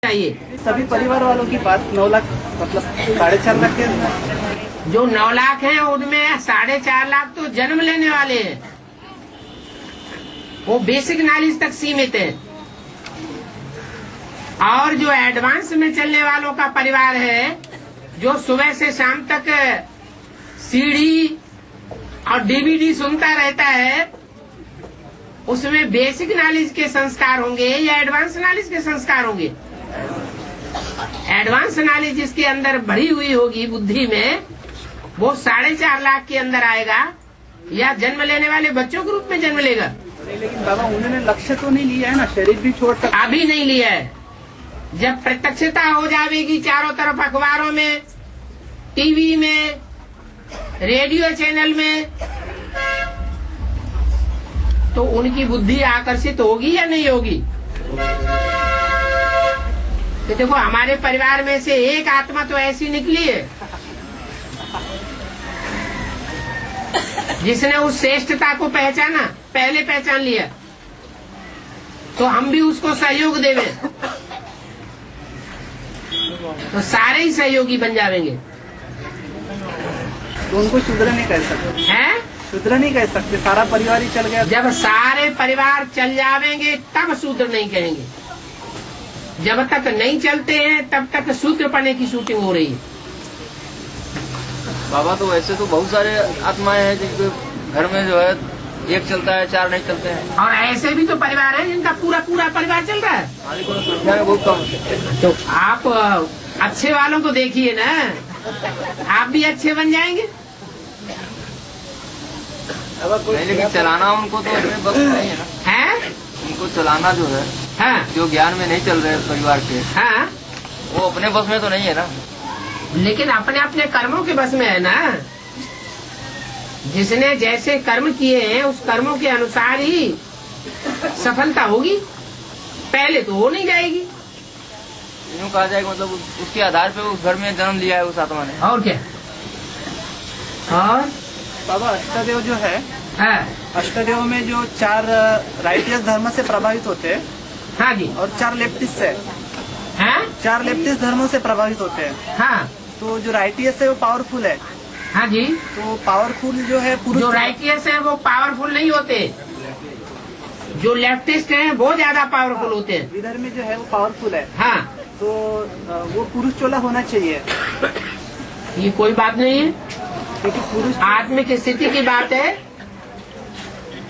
चाहिए। सभी परिवार वालों की बात 9 लाख मतलब 4.5 लाख के जो 9 लाख हैं उनमें 4.5 लाख तो जन्म लेने वाले हैं, वो बेसिक नॉलेज तक सीमित है। और जो एडवांस में चलने वालों का परिवार है, जो सुबह से शाम तक सीडी और डीवीडी सुनता रहता है, उसमें बेसिक नॉलेज के संस्कार होंगे या एडवांस नॉलेज के संस्कार होंगे। एडवांस नॉलेज जिसके अंदर भरी हुई होगी बुद्धि में, वो 4.5 लाख के अंदर आएगा या जन्म लेने वाले बच्चों के रूप में जन्म लेगा। लेकिन बाबा उन्होंने लक्ष्य तो नहीं लिया है ना, शरीर भी छोड़ सकता। अभी नहीं लिया है। जब प्रत्यक्षता हो जाएगी चारों तरफ, अखबारों में, टीवी में, रेडियो चैनल में, तो उनकी बुद्धि आकर्षित होगी या नहीं होगी। तो देखो, हमारे परिवार में से एक आत्मा तो ऐसी निकली है जिसने उस श्रेष्ठता को पहचाना, पहले पहचान लिया, तो हम भी उसको सहयोग देवे तो सारे ही सहयोगी बन जाएंगे। तो उनको शुद्र नहीं कह सकते हैं, शुद्र नहीं कह सकते, सारा परिवार ही चल गया। जब सारे परिवार चल जावेंगे तब शूद्र नहीं कहेंगे। जब तक नहीं चलते हैं तब तक शूद्र पने की शूटिंग हो रही है। बाबा तो वैसे तो बहुत सारे आत्माएं हैं जिनके घर में जो है एक चलता है, 4 नहीं चलते हैं। और ऐसे भी तो परिवार है जिनका पूरा परिवार चल रहा है। हमारी को संख्या में बहुत कम है। तो आप अच्छे वालों को देखिए ना, आप भी अच्छे बन जाएंगे। नहीं, लेकिन चलाना उनको तो अपने बस में नहीं है ना। हैं? उनको चलाना जो है, हाँ, जो ज्ञान में नहीं चल रहे परिवार के, हाँ, वो अपने बस में तो नहीं है ना। लेकिन अपने अपने कर्मों के बस में है ना। जिसने जैसे कर्म किए हैं उस कर्मों के अनुसार ही सफलता होगी, पहले तो हो नहीं जाएगी। यूँ कहा जाएगा मतलब उसके आधार पे उस घर में जन्म लिया है उस आत्मा ने। और क्या। और बाबा अष्टदेव जो है, हाँ, अष्टदेव में जो 4 राइटियस धर्म से प्रभावित होते हैं, हाँ जी, और 4 लेफ्टिस्ट से, हाँ, 4 लेफ्टिस्ट धर्मों से प्रभावित होते हैं। हाँ, तो जो राइटियस है वो पावरफुल है। हाँ जी। तो पावरफुल जो है पुरुष, जो राइटियस है वो पावरफुल नहीं होते, जो लेफ्टिस्ट हैं वो ज्यादा पावरफुल होते हैं। इधर में जो है वो पावरफुल है। हाँ, तो वो पुरुष चोला होना चाहिए। ये कोई बात नहीं है, क्योंकि पुरुष आत्मिक स्थिति की बात है।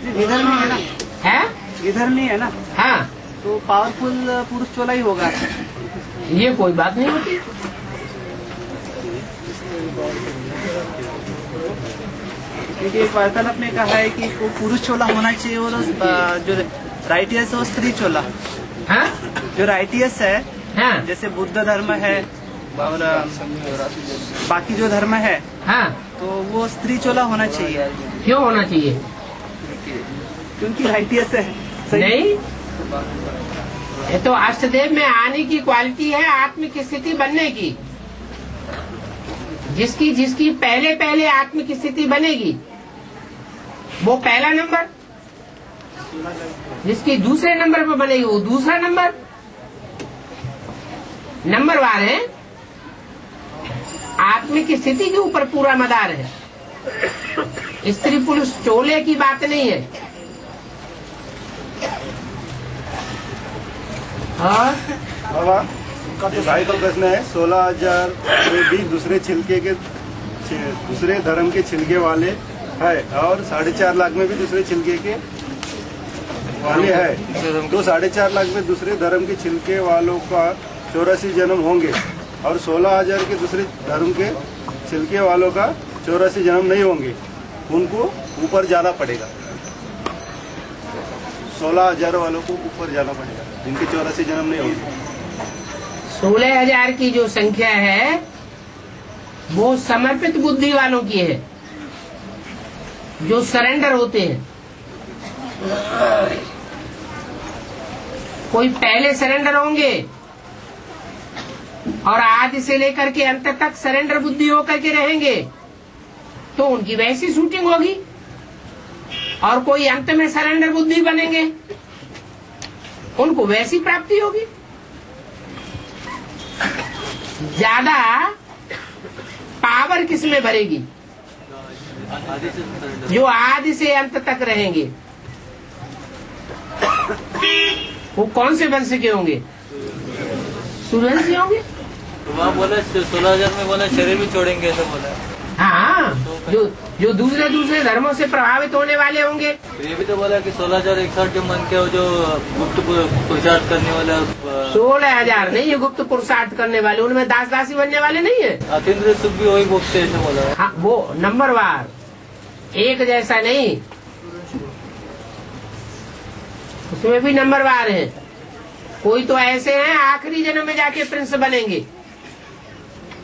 इधर में है ना, है, इधर में है ना, हाँ, तो पावरफुल पुरुष चोला ही होगा। ये कोई बात नहीं होती। क्योंकि एक वार्तालाप में कहा है कि वो पुरुष चोला होना चाहिए, और जो राइटियस है वो स्त्री चोला। हाँ, जो राइटियस है, हाँ, जैसे बुद्ध धर्म है और बाकी जो धर्म है, हाँ, तो वो स्त्री चोला होना चाहिए। क्यों होना चाहिए? क्योंकि राइटियस है। सही? नहीं, ये तो अष्टदेव में आने की क्वालिटी है, आत्मिक स्थिति बनने की। जिसकी पहले आत्मिक स्थिति बनेगी वो पहला नंबर, जिसकी दूसरे नंबर पर बनेगी वो दूसरा नंबरवार है। आत्मिक स्थिति के ऊपर पूरा मदार है। स्त्री पुरुष चोले की बात नहीं है। और बाबा भाई का प्रश्न है, 16,000 में भी दूसरे छिलके के दूसरे धर्म के छिलके वाले है, और 4.5 लाख में भी दूसरे छिलके के वाले है। तो 4.5 लाख में दूसरे धर्म के छिलके वालों का 84 जन्म होंगे, और 16,000 के दूसरे धर्म के छिलके वालों का 84 जन्म नहीं होंगे। उनको ऊपर जाना पड़ेगा। 16,000 वालों को ऊपर जाना पड़ेगा, जिनके 84 जन्म नहीं होंगे। 16,000 की जो संख्या है वो समर्पित बुद्धि वालों की है, जो सरेंडर होते हैं। कोई पहले सरेंडर होंगे और आज से लेकर के अंत तक सरेंडर बुद्धि होकर के रहेंगे, तो उनकी वैसी शूटिंग होगी। और कोई अंत में सरेंडर बुद्धि बनेंगे, उनको वैसी प्राप्ति होगी। ज्यादा पावर किसमें भरेगी? जो आदि से अंत तक रहेंगे। वो कौन से वंश के होंगे? सूर्यवंशी होंगे। तो वहाँ बोला 16,000 में बोला शरीर भी छोड़ेंगे, ऐसा बोला। हाँ, जो दूसरे धर्मों से प्रभावित होने वाले होंगे। तो ये भी तो बोला कि 16,061 जो मन के जो गुप्त पुरुषार्थ करने वाला 16,000 नहीं, ये गुप्त पुरुषार्थ करने वाले, उनमें दास दासी बनने वाले नहीं है। अतीन्द्रिय सुख भी वही भोगते ऐसा बोला। हाँ, वो नंबरवार, एक जैसा नहीं, उसमें भी नंबरवार है। कोई तो ऐसे हैं आखिरी जन्म में जाके प्रिंस बनेंगे,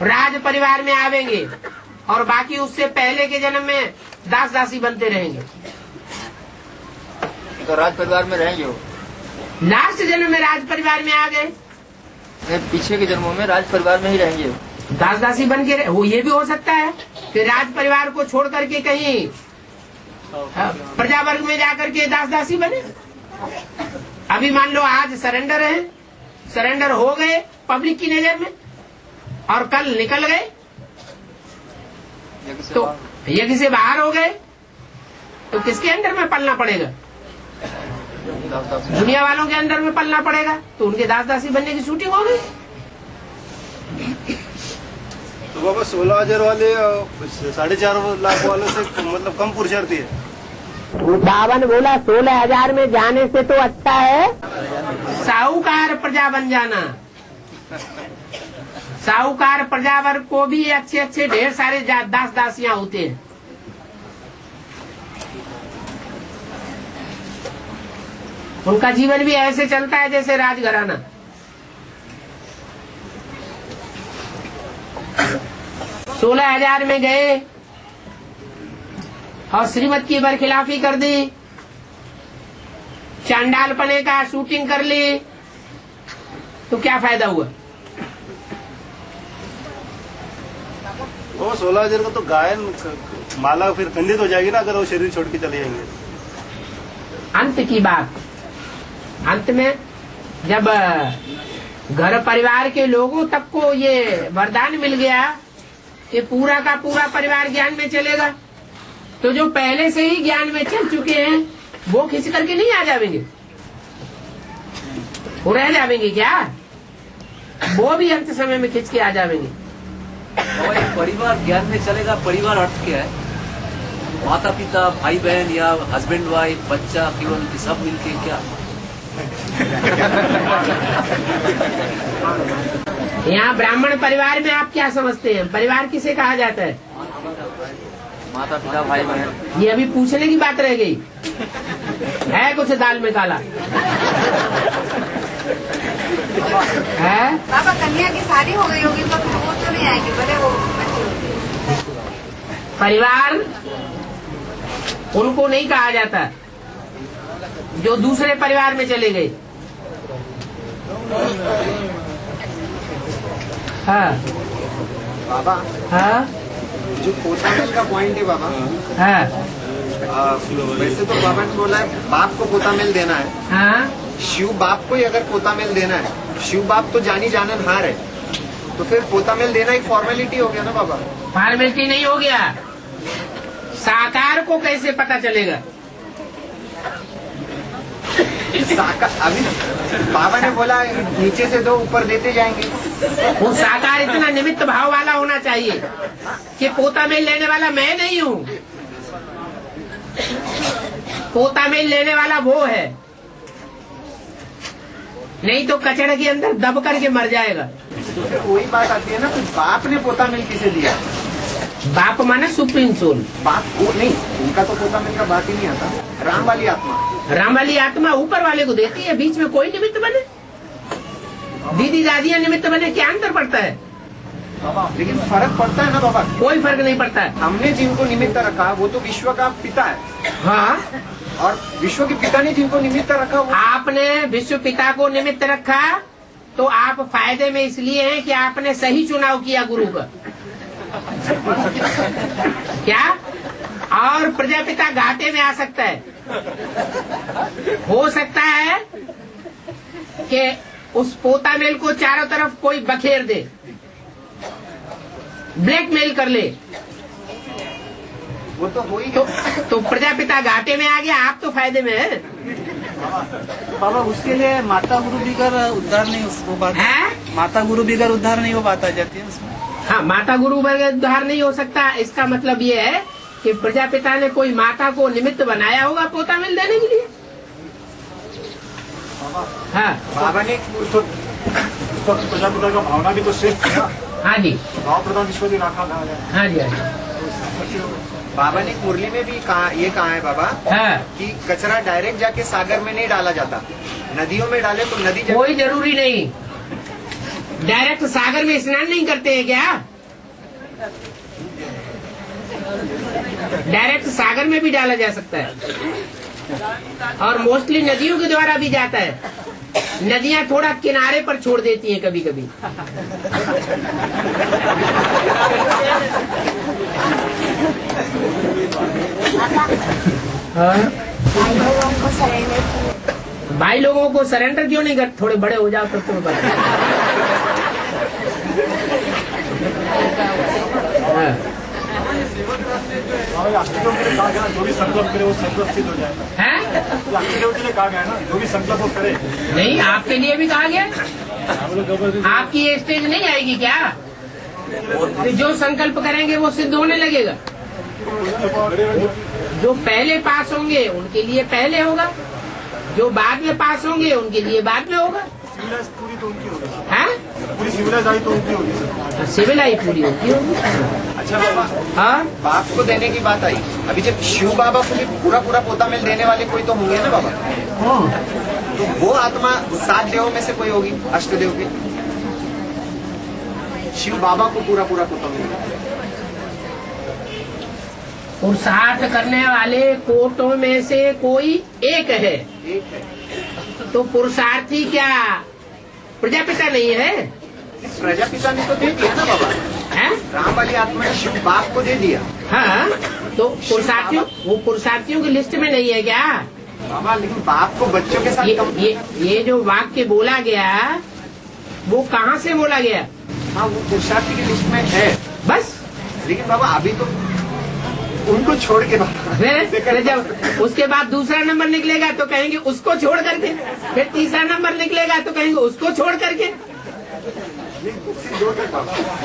राज परिवार में आवेंगे, और बाकी उससे पहले के जन्म में दास दासी बनते रहेंगे। तो राज परिवार में रहेंगे वो। लास्ट जन्म में राज परिवार में आ गए, पीछे के जन्मों में राज परिवार में ही रहेंगे, दास दासी बन के वो। ये भी हो सकता है कि राज परिवार को छोड़ करके कहीं प्रजा वर्ग में जाकर के दास दासी बने। अभी मान लो आज सरेंडर है, सरेंडर हो गए पब्लिक की नजर में, और कल निकल गए तो यज्ञ से बाहर हो गए, तो किसके अंडर में पलना पड़ेगा? दुनिया वालों के अंडर में पलना पड़ेगा। तो उनके दास दासी बनने की शूटिंग हो गई। तो बाबा 16,000 वाले 4.5 लाख वालों से मतलब कम पुरुषार्थी है। बावन बोला 16,000 में जाने से तो अच्छा है साहूकार प्रजा बन जाना। साहूकार प्रजा वर्ग को भी अच्छे अच्छे ढेर सारे दास दासियां होते हैं। उनका जीवन भी ऐसे चलता है जैसे राजघराना। 16,000 में गए और श्रीमत की बरखिलाफी कर दी, चांडालपने का शूटिंग कर ली, तो क्या फायदा हुआ? वो 16,000 का तो गायन माला फिर खंडित हो जाएगी ना, अगर वो शरीर छोड़ के चले जाएंगे। अंत की बात, अंत में जब घर परिवार के लोगों तक को ये वरदान मिल गया कि पूरा का पूरा परिवार ज्ञान में चलेगा, तो जो पहले से ही ज्ञान में चल चुके हैं वो खिंच करके नहीं आ जाएंगे, वो रह जाएंगे क्या? वो भी अंत समय में खिंच के आ जाएंगे। और एक परिवार ज्ञान में चलेगा, परिवार अर्थ क्या है? माता पिता, भाई बहन, या हस्बैंड वाइफ, बच्चा, केवल सब मिलके क्या? यहाँ ब्राह्मण परिवार में आप क्या समझते हैं? परिवार किसे कहा जाता है? माता पिता, भाई बहन। ये अभी पूछने की बात रह गई है, कुछ दाल में काला है? बाबा कन्या की शादी हो गई होगी तो वो तो नहीं आएगी, भले वो बच्चे होते। परिवार उनको नहीं कहा जाता जो दूसरे परिवार में चले गए। हाँ बाबा, हाँ जो पोतामेल का पॉइंट है बाबा, हाँ वैसे तो बाबा ने बोला है बाप को पोतामेल देना है। हाँ, शिव बाप को ही अगर पोतामेल देना है, शिव बाप तो जानी जानन हार है, तो फिर पोतामेल देना एक फॉर्मेलिटी हो गया ना बाबा? फॉर्मेलिटी नहीं हो गया। साकार को कैसे पता चलेगा? अभी बाबा ने बोला नीचे से दो, ऊपर देते जाएंगे। वो साकार इतना निमित्त भाव वाला होना चाहिए कि पोता मेल लेने वाला मैं नहीं हूँ, पोता मेल लेने वाला वो है, नहीं तो कचड़े के अंदर दब करके मर जाएगा। तो वही बात आती है ना, तो बाप ने पोतामेल किसे दिया? बाप माने सुप्रीम सोल। बाप को नहीं, उनका तो पोतामेल का बात ही नहीं आता। राम वाली आत्मा, राम वाली आत्मा ऊपर वाले को देती है, बीच में कोई निमित्त बने, दीदी दादियाँ निमित्त बने, क्या अंतर पड़ता है? लेकिन फर्क पड़ता है ना बाबा? कोई फर्क नहीं पड़ता है। हमने जिनको निमित्त रखा वो तो विश्व का पिता है, हाँ, और विश्व के पिता ने जिनको निमित्त रखा वो आपने विश्व पिता को निमित्त रखा तो आप फायदे में इसलिए हैं कि आपने सही चुनाव किया गुरु का। क्या? और प्रजापिता घाटे में आ सकता है, हो सकता है कि उस पोता मेल को चारों तरफ कोई बखेर दे, ब्लैकमेल कर ले वो तो हो ही तो प्रजापिता घाटे में आ गया, आप तो फायदे में है। बाबा उसके लिए माता गुरु बिगर उद्धार नहीं हो पाता हैं? माता गुरु बिगर उद्धार नहीं हो पाता जाती है उसमें। हाँ, माता गुरु बगैर उद्धार नहीं हो सकता। इसका मतलब ये है कि प्रजापिता ने कोई माता को निमित्त बनाया होगा पोता मिल देने के लिए। हाँ बाबा ने प्रजापिता का भावना भी तो श्रेष्ठ है ना। हाँ जी, भाव प्रधान विश्व की राखा कहा है। हाँ जी, हाँ जी। बाबा ने मुरली में भी ये कहा है बाबा हाँ, कि कचरा डायरेक्ट जाके सागर में नहीं डाला जाता, नदियों में डाले तो नदी कोई जरूरी नहीं। डायरेक्ट सागर में स्नान नहीं करते हैं क्या? डायरेक्ट सागर में भी डाला जा सकता है और मोस्टली नदियों के द्वारा भी जाता है। नदियां थोड़ा किनारे पर छोड़ देती हैं कभी कभी। भाई लोगों को सरेंडर क्यों नहीं करते? थोड़े बड़े हो जाओ तब तुम्हें पता। अष्टदेव के लिए कहा गया जो भी संकल्प करे वो संकल्प सिद्ध हो जाएगा। है? अष्टदेव के लिए कहा गया ना जो भी संकल्प वो करे। नहीं, आपके लिए भी कहा गया। आपकी ये स्टेज नहीं आएगी क्या? तो जो संकल्प करेंगे वो सिद्ध होने लगेगा। जो पहले पास होंगे उनके लिए पहले होगा, जो बाद में पास होंगे उनके लिए बाद में होगा। पूरी तो उनकी होगी, हैं? पूरी सिविलाइज आई तो उनकी होगी। सिविलाई पूरी होती होगी। अच्छा बाबा, हाँ, बाप को देने की बात आई, अभी जब शिव बाबा को भी पूरा पूरा पोता मिल देने वाले कोई तो होंगे ना बाबा, तो वो आत्मा 7 देवों में से कोई होगी अष्टदेव के, शिव बाबा को पूरा पूरा पोता मिल। पुरुषार्थ करने वाले कोटों में से कोई एक है। एक है तो पुरुषार्थी क्या प्रजापिता नहीं है? प्रजापिता ने तो दे दिया ना बाबा, हैं? राम वाली आत्मा ने शिव बाप को दे दिया। हाँ, तो पुरुषार्थियों, वो पुरुषार्थियों की लिस्ट में नहीं है क्या? बाबा लेकिन बाप को बच्चों के साथ ये जो वाक्य बोला गया वो कहाँ से बोला गया? हाँ वो पुरुषार्थी की लिस्ट में है, बस। लेकिन बाबा अभी तो उनको छोड़ के फिर जब उसके बाद दूसरा नंबर निकलेगा तो कहेंगे उसको छोड़ करके, फिर तीसरा नंबर निकलेगा तो कहेंगे उसको छोड़ करके।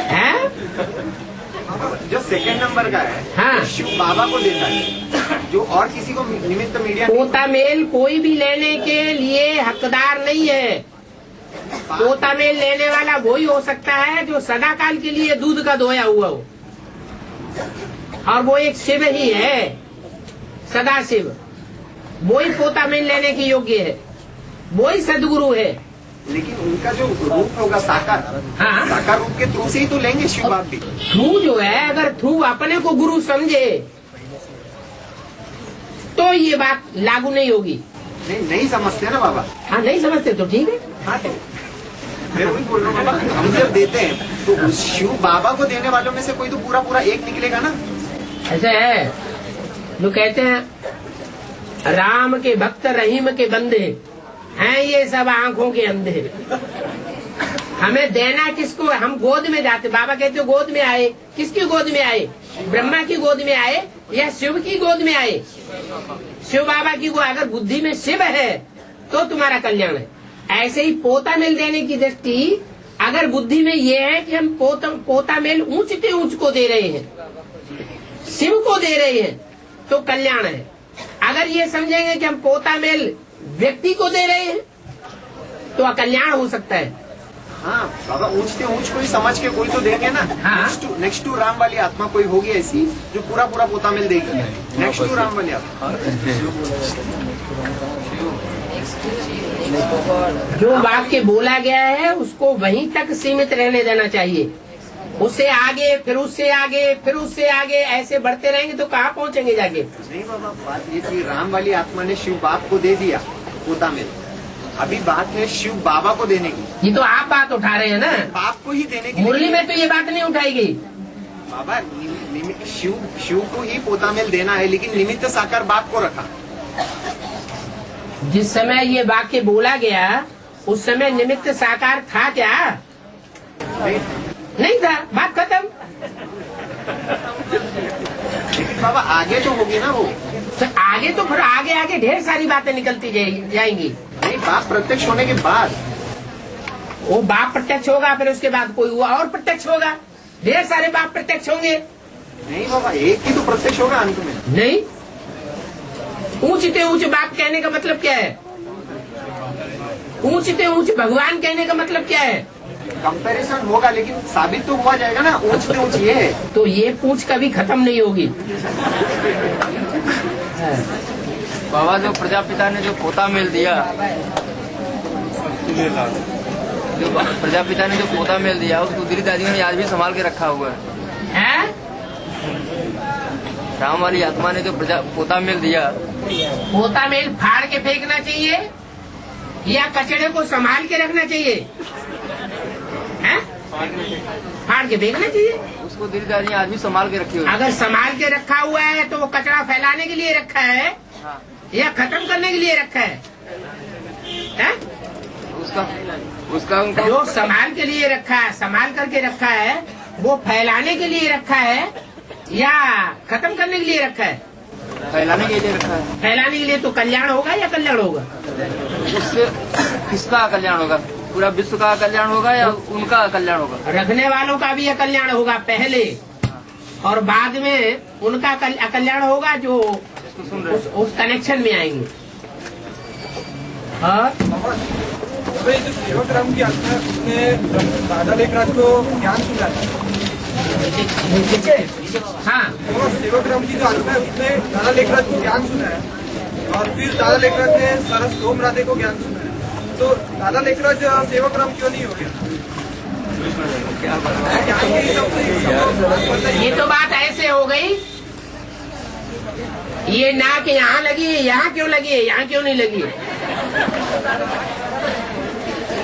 हैं? जो सेकंड नंबर का है हाँ, शिव बाबा को देता है, जो और किसी को निमित्त मीडिया पोता मेल कोई भी लेने के लिए हकदार नहीं है। पोता मेल लेने वाला वही हो सकता है जो सदाकाल के लिए दूध का धोया हुआ हो, और वो एक शिव ही है, सदा शिव। वही पोता मेल लेने के योग्य है, वही सदगुरु है। लेकिन उनका जो रूप होगा साकार, हाँ, साकार रूप के थ्रू से ही तो लेंगे शिव बाप भी। थ्रू जो है, अगर थ्रू अपने को गुरु समझे तो ये बात लागू नहीं होगी। नहीं समझते ना बाबा। हाँ, नहीं समझते तो ठीक है। हाँ तो मैं वही बोल रहा हूँ बाबा, हम जब देते हैं तो उस शिव बाबा को देने वालों में से कोई तो पूरा पूरा एक निकलेगा ना। ऐसा है, लोग कहते हैं राम के भक्त रहीम के बंदे हैं ये सब आंखों के अंधे। हमें देना किसको? हम गोद में जाते, बाबा कहते हो गोद में आए। किसकी गोद में आए? ब्रह्मा की गोद में आए या शिव की गोद में आए? शिव बाबा की गोद। अगर बुद्धि में शिव है तो तुम्हारा कल्याण है। ऐसे ही पोता मेल देने की दृष्टि, अगर बुद्धि में ये है कि हम पोता मेल ऊंचते ऊंच को दे रहे हैं, शिव को दे रहे हैं, तो कल्याण है। अगर ये समझेंगे कि हम पोता मेल व्यक्ति को दे रहे हैं तो अकल्याण हो सकता है। हाँ बाबा, ऊंचते ऊंच को ही समझ के कोई तो देंगे ना। हाँ। नेक्स्ट टू राम वाली आत्मा कोई होगी ऐसी जो पूरा पूरा पोता मिल देगी। नेक्स्ट टू राम वाली आत्मा जो वाक्य बोला गया है उसको वहीं तक सीमित रहने देना चाहिए। उससे आगे, फिर उससे आगे, फिर उससे आगे, ऐसे बढ़ते रहेंगे तो कहाँ पहुँचेंगे जाके? नहीं बाबा, बात ये थी राम वाली आत्मा ने शिव बाप को दे दिया पोता मिल, अभी बात है शिव बाबा को देने की। ये तो आप बात उठा रहे हैं ना, बाप को ही देने की। मुरली में तो ये बात नहीं उठाई गई। बाबा शिव को ही पोता मिल देना है, लेकिन निमित्त साकार बाप को रखा। जिस समय ये वाक्य बोला गया उस समय निमित्त साकार था क्या? नहीं था, बात खत्म। लेकिन बाबा आगे तो होगी ना वो। तो आगे तो फिर आगे आगे ढेर सारी बातें निकलती जाएंगी। नहीं, बाप प्रत्यक्ष होने के बाद वो बाप प्रत्यक्ष होगा, फिर उसके बाद कोई हुआ और प्रत्यक्ष होगा, ढेर सारे बाप प्रत्यक्ष होंगे। नहीं बाबा, एक ही तो प्रत्यक्ष होगा अंत में। नहीं, ऊंचते ऊंच बाप कहने का मतलब क्या है? ऊंचते ऊंच भगवान कहने का मतलब क्या है? कंपैरिजन होगा, लेकिन साबित तो हुआ जाएगा ना ऊंच से ऊंच ये है। तो ये पूछ कभी खत्म नहीं होगी। बाबा जो प्रजापिता ने जो पोता मिल दिया, जो प्रजापिता ने जो पोता मिल दिया, उसको दिल्ली दादियों ने आज भी संभाल के रखा हुआ है। राम वाली आत्मा ने जो पोता मिल दिया, पोता मेल फाड़ के फेंकना चाहिए या कचड़े को संभाल के रखना चाहिए? है? फाड़ के फेंकना चाहिए। उसको दिल्ली दादी आज भी संभाल के रखी हुई है। अगर संभाल के रखा हुआ है तो वो कचरा फैलाने के लिए रखा है या खत्म करने के लिए रखा है? उसका उनका जो संभाल के लिए रखा है, संभाल करके रखा है, वो फैलाने के लिए रखा है या खत्म करने के लिए रखा है? फैलाने के लिए रखा है। फैलाने के लिए तो कल्याण होगा या कल्याण होगा? उससे किसका कल्याण होगा? पूरा विश्व का कल्याण होगा या उनका कल्याण होगा? रखने वालों का भी अकल्याण होगा पहले, और बाद में उनका अकल्याण होगा जो उस कनेक्शन में आएंगे। भाई जो सेवक राम की आत्मा है उसने दादा लेखराज को ज्ञान सुना है। हाँ, तो सेवक राम की जो आत्मा है उसने दादा लेखराज को ज्ञान सुना है और फिर दादा लेखराज ने सरस सोम राधे को ज्ञान सुना है। तो दादा लेखराज सेवक राम क्यों नहीं हो गया? ये तो बात ऐसे हो गई, ये ना कि यहाँ लगी है, यहाँ क्यों लगी है, यहाँ क्यों नहीं लगी है?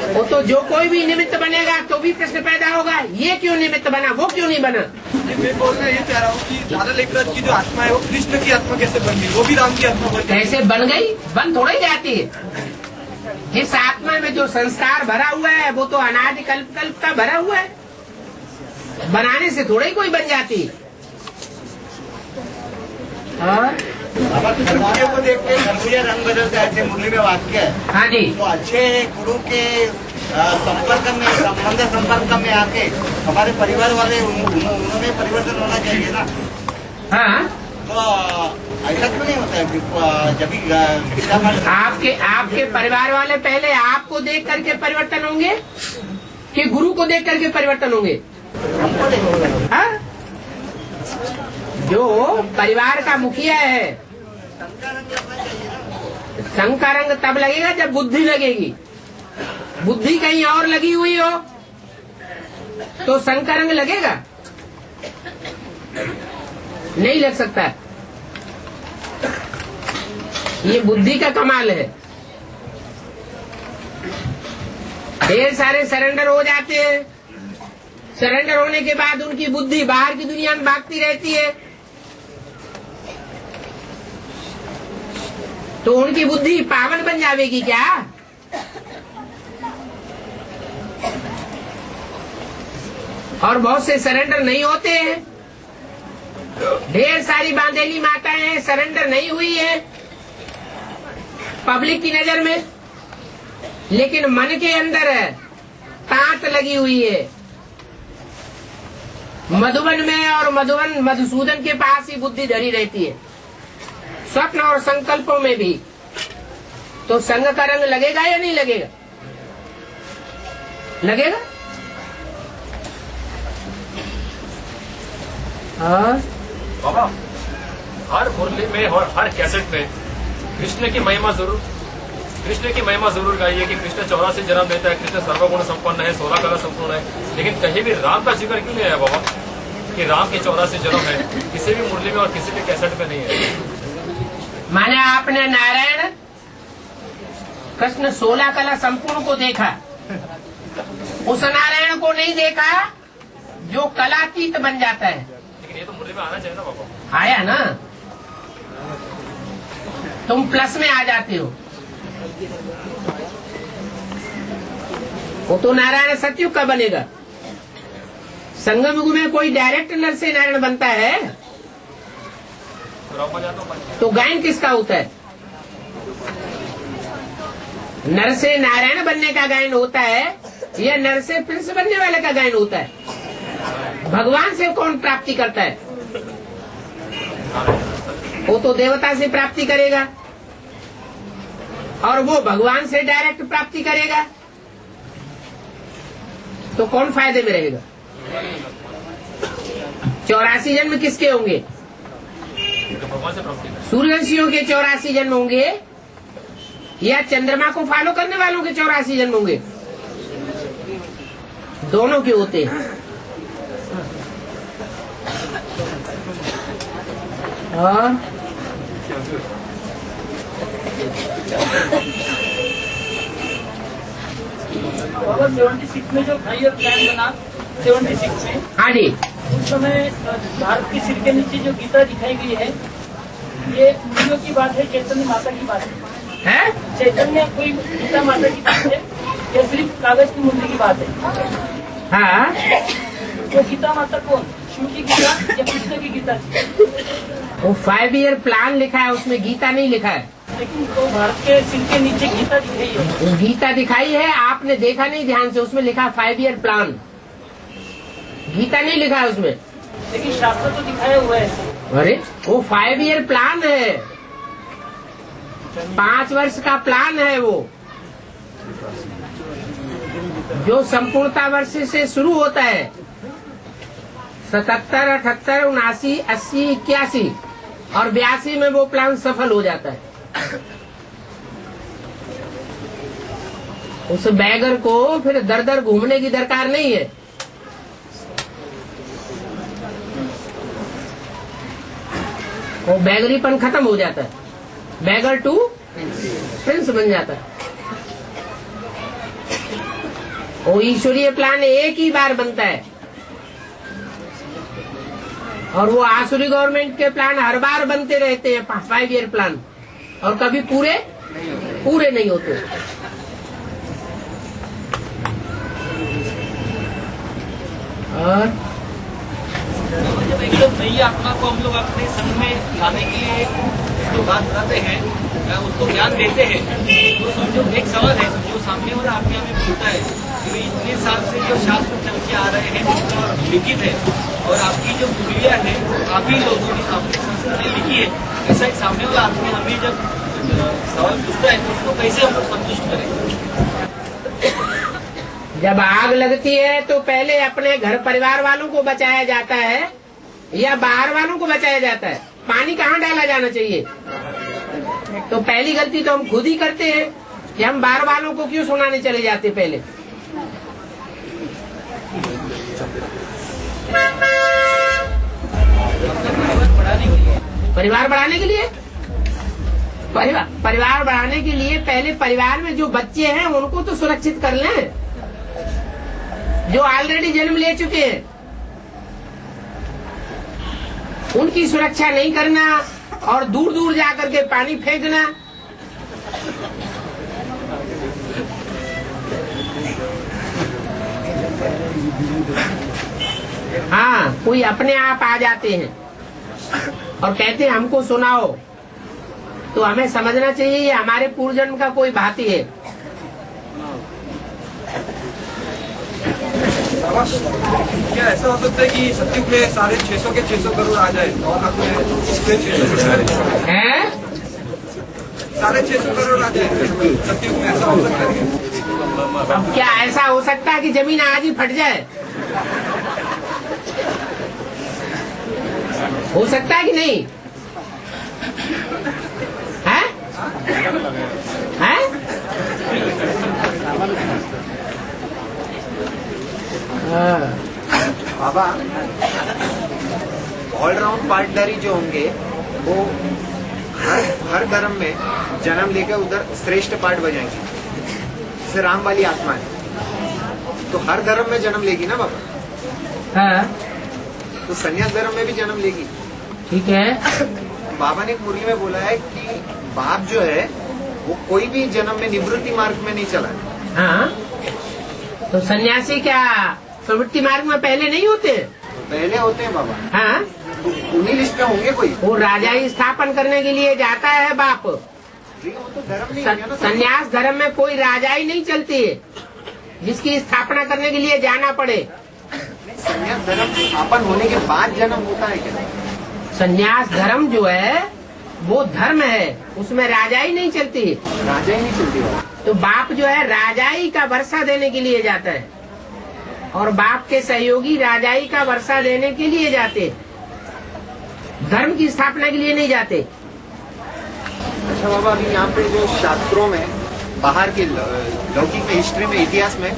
वो तो जो कोई भी निमित्त बनेगा तो भी प्रश्न पैदा होगा, ये क्यों निमित्त बना, वो क्यों नहीं बना? मैं बोलना ये चाह रहा हूँ कि दादा लेखराज की जो आत्मा है वो कृष्ण की आत्मा कैसे बन गई? वो भी राम की आत्मा बन गई। कैसे बन गई? बन थोड़ी जाती है। जिस आत्मा में जो संस्कार भरा हुआ है वो तो अनादि कल्प का भरा हुआ है, बनाने से थोड़ा ही कोई बन जाती। बाबा खरबूजे को देख के खरबूजा रंग बदलता है, मुरली में वाक्य है। हाँ जी, तो अच्छे गुरु के संपर्क में आके हमारे परिवार वाले उन्होंने परिवर्तन होना चाहिए ना। हाँ, तो ऐसा क्यों नहीं होता है? जब आपके परिवार वाले पहले आपको देख करके परिवर्तन होंगे कि गुरु को देख करके परिवर्तन होंगे? हमको देखो, हाँ? जो परिवार का मुखिया है, संघ का रंग तब लगेगा जब बुद्धि लगेगी। बुद्धि कहीं और लगी हुई हो तो संघ का रंग लगेगा? नहीं लग सकता। ये बुद्धि का कमाल है। ढेर सारे सरेंडर हो जाते हैं, सरेंडर होने के बाद उनकी बुद्धि बाहर की दुनिया में भागती रहती है, तो उनकी बुद्धि पावन बन जाएगी क्या? और बहुत से सरेंडर नहीं होते हैं। ढेर सारी बांधेली माताएं सरेंडर नहीं हुई है पब्लिक की नजर में, लेकिन मन के अंदर तांत लगी हुई है। मधुबन में और मधुसूदन के पास ही बुद्धि धरी रहती है, स्वप्न और संकल्पों में भी। तो संग का रंग लगेगा या नहीं लगेगा? लगेगा। हाँ, बाबा हर मुरली में और हर कैसेट में कृष्ण की महिमा जरूर गाइए कि कृष्ण 84 जन्म देता है, कृष्ण सर्वगुण संपन्न है, 16 कला संपूर्ण है, लेकिन कहीं भी राम का जिक्र क्यों नहीं आया बाबा कि राम के 84 जन्म है? किसी भी मुरली में और किसी भी कैसेट में नहीं है। माने आपने नारायण कृष्ण 16 कला संपूर्ण को देखा, उस नारायण को नहीं देखा जो कलातीत बन जाता है। लेकिन ये तो मुरली में आना चाहिए ना बाबा। आया ना, तुम प्लस में आ जाते हो। वो तो नारायण सतयुग का बनेगा, संगम युग में कोई डायरेक्ट नर से नारायण बनता है तो गायन किसका होता है? नर से नारायण बनने का गायन होता है या नर से प्रिंस बनने वाले का गायन होता है? भगवान से कौन प्राप्ति करता है? वो तो देवता से प्राप्ति करेगा और वो भगवान से डायरेक्ट प्राप्ति करेगा, तो कौन फायदे में रहेगा? 84 जन्म किसके होंगे? सूर्यवंशियों के 84 जन्म होंगे या चंद्रमा को फॉलो करने वालों के 84 जन्म होंगे? दोनों के होते हैं। और बाबा 76 में जो 5 ईयर प्लान बना 76 में, हाँ जी, उस समय भारत की सिर के नीचे जो गीता दिखाई गई है, ये मुनियों की बात है, चैतन्य माता की बात है? चैतन्य कोई गीता माता की बात है या सिर्फ कागज की मूर्ति की बात है? हाँ, तो गीता माता कौन, शिव की गीता या कृष्ण की गीता? वो 5 ईयर प्लान लिखा है, उसमें गीता नहीं लिखा है। लेकिन तो भारत के सिर के नीचे गीता दिखाई है। गीता दिखाई है, आपने देखा नहीं ध्यान से, उसमें लिखा 5 ईयर प्लान, गीता नहीं लिखा है उसमें। लेकिन शास्त्र तो दिखाया हुआ है। अरे वो 5 ईयर प्लान है, 5 वर्ष का प्लान है वो, जो संपूर्णता वर्ष से शुरू होता है। 77, 78, 79, 80, 81 और 82 में वो प्लान सफल हो जाता है। उस बैगर को फिर दर दर घूमने की दरकार नहीं है। वो बैगरीपन खत्म हो जाता है, बैगर टू प्रिंस बन जाता है। वो ईश्वरीय प्लान एक ही बार बनता है और वो आसुरी गवर्नमेंट के प्लान हर बार बनते रहते हैं, 5 ईयर प्लान, और कभी पूरे नहीं होते। और जब एकदम नई आत्मा को हम लोग अपने संग में लाने के लिए उसको बात कराते हैं, उसको ज्ञान देते हैं, तो समझो एक सवाल है, जो सामने वाला आपके यहाँ में बोलता है कि इतने साल से जो शास्त्र चल के आ रहे हैं जो लिखित है, और आपकी जो मूल्य है आप ही लोगों ने अपनी संस्कृत में लिखी है, ऐसा एक सामने वाला आदमी हमें जब सवाल पूछता है तो उसको कैसे हम लोग संतुष्ट करें? जब आग लगती है तो पहले अपने घर परिवार वालों को बचाया जाता है या बाहर वालों को बचाया जाता है? पानी कहाँ डाला जाना चाहिए? तो पहली गलती तो हम खुद ही करते हैं कि हम बाहर वालों को क्यों सुनाने चले जाते पहले। परिवार बढ़ाने के लिए परिवार बढ़ाने के लिए पहले परिवार में जो बच्चे हैं उनको तो सुरक्षित कर लें, जो ऑलरेडी जन्म ले चुके हैं उनकी सुरक्षा नहीं करना और दूर दूर जाकर के पानी फेंकना। हाँ, कोई अपने आप आ जाते हैं और कहते हैं हमको सुनाओ, तो हमें समझना चाहिए ये हमारे पूर्व जन्म का कोई भांति है। क्या ऐसा हो सकता है कि सत्युग में 650 के 600 करोड़ आ जाए और इसके 650 करोड़ आ जाए सत्युग में? ऐसा हो सकता है? अब क्या ऐसा हो सकता है कि जमीन आज ही फट जाए? हो सकता है कि नहीं? है? बाबा, ऑलराउंड पार्टनरी जो होंगे वो हर धर्म में जन्म लेकर उधर श्रेष्ठ पार्ट बजाएंगे। जैसे राम वाली आत्मा है तो हर धर्म में जन्म लेगी ना बाबा? हाँ, तो संन्यास धर्म में भी जन्म लेगी। ठीक है। बाबा ने एक मुरली में बोला है कि बाप जो है वो कोई भी जन्म में निवृत्ति मार्ग में नहीं चला है। हाँ, तो सन्यासी क्या प्रवृत्ति मार्ग में पहले नहीं होते? पहले होते हैं बाबा। हाँ, तो उन्हीं लिस्ट में होंगे कोई। वो राजाई स्थापन करने के लिए जाता है बाप। जी, वो तो धर्म नहीं है ना। संन्यास धर्म में कोई राजाई नहीं चलती है जिसकी स्थापना करने के लिए जाना पड़े। संन्यास धर्म स्थापन होने के बाद जन्म होता है क्या? संन्यास धर्म जो है वो धर्म है, उसमें राजाई नहीं चलती। राजाई नहीं चलती बाबा। तो बाप जो है राजाई का वर्षा देने के लिए जाता है और बाप के सहयोगी राजाई का वर्षा देने के लिए जाते, धर्म की स्थापना के लिए नहीं जाते। अच्छा बाबा, अभी यहाँ पे जो शास्त्रों में बाहर के लौकिक में, हिस्ट्री में, इतिहास में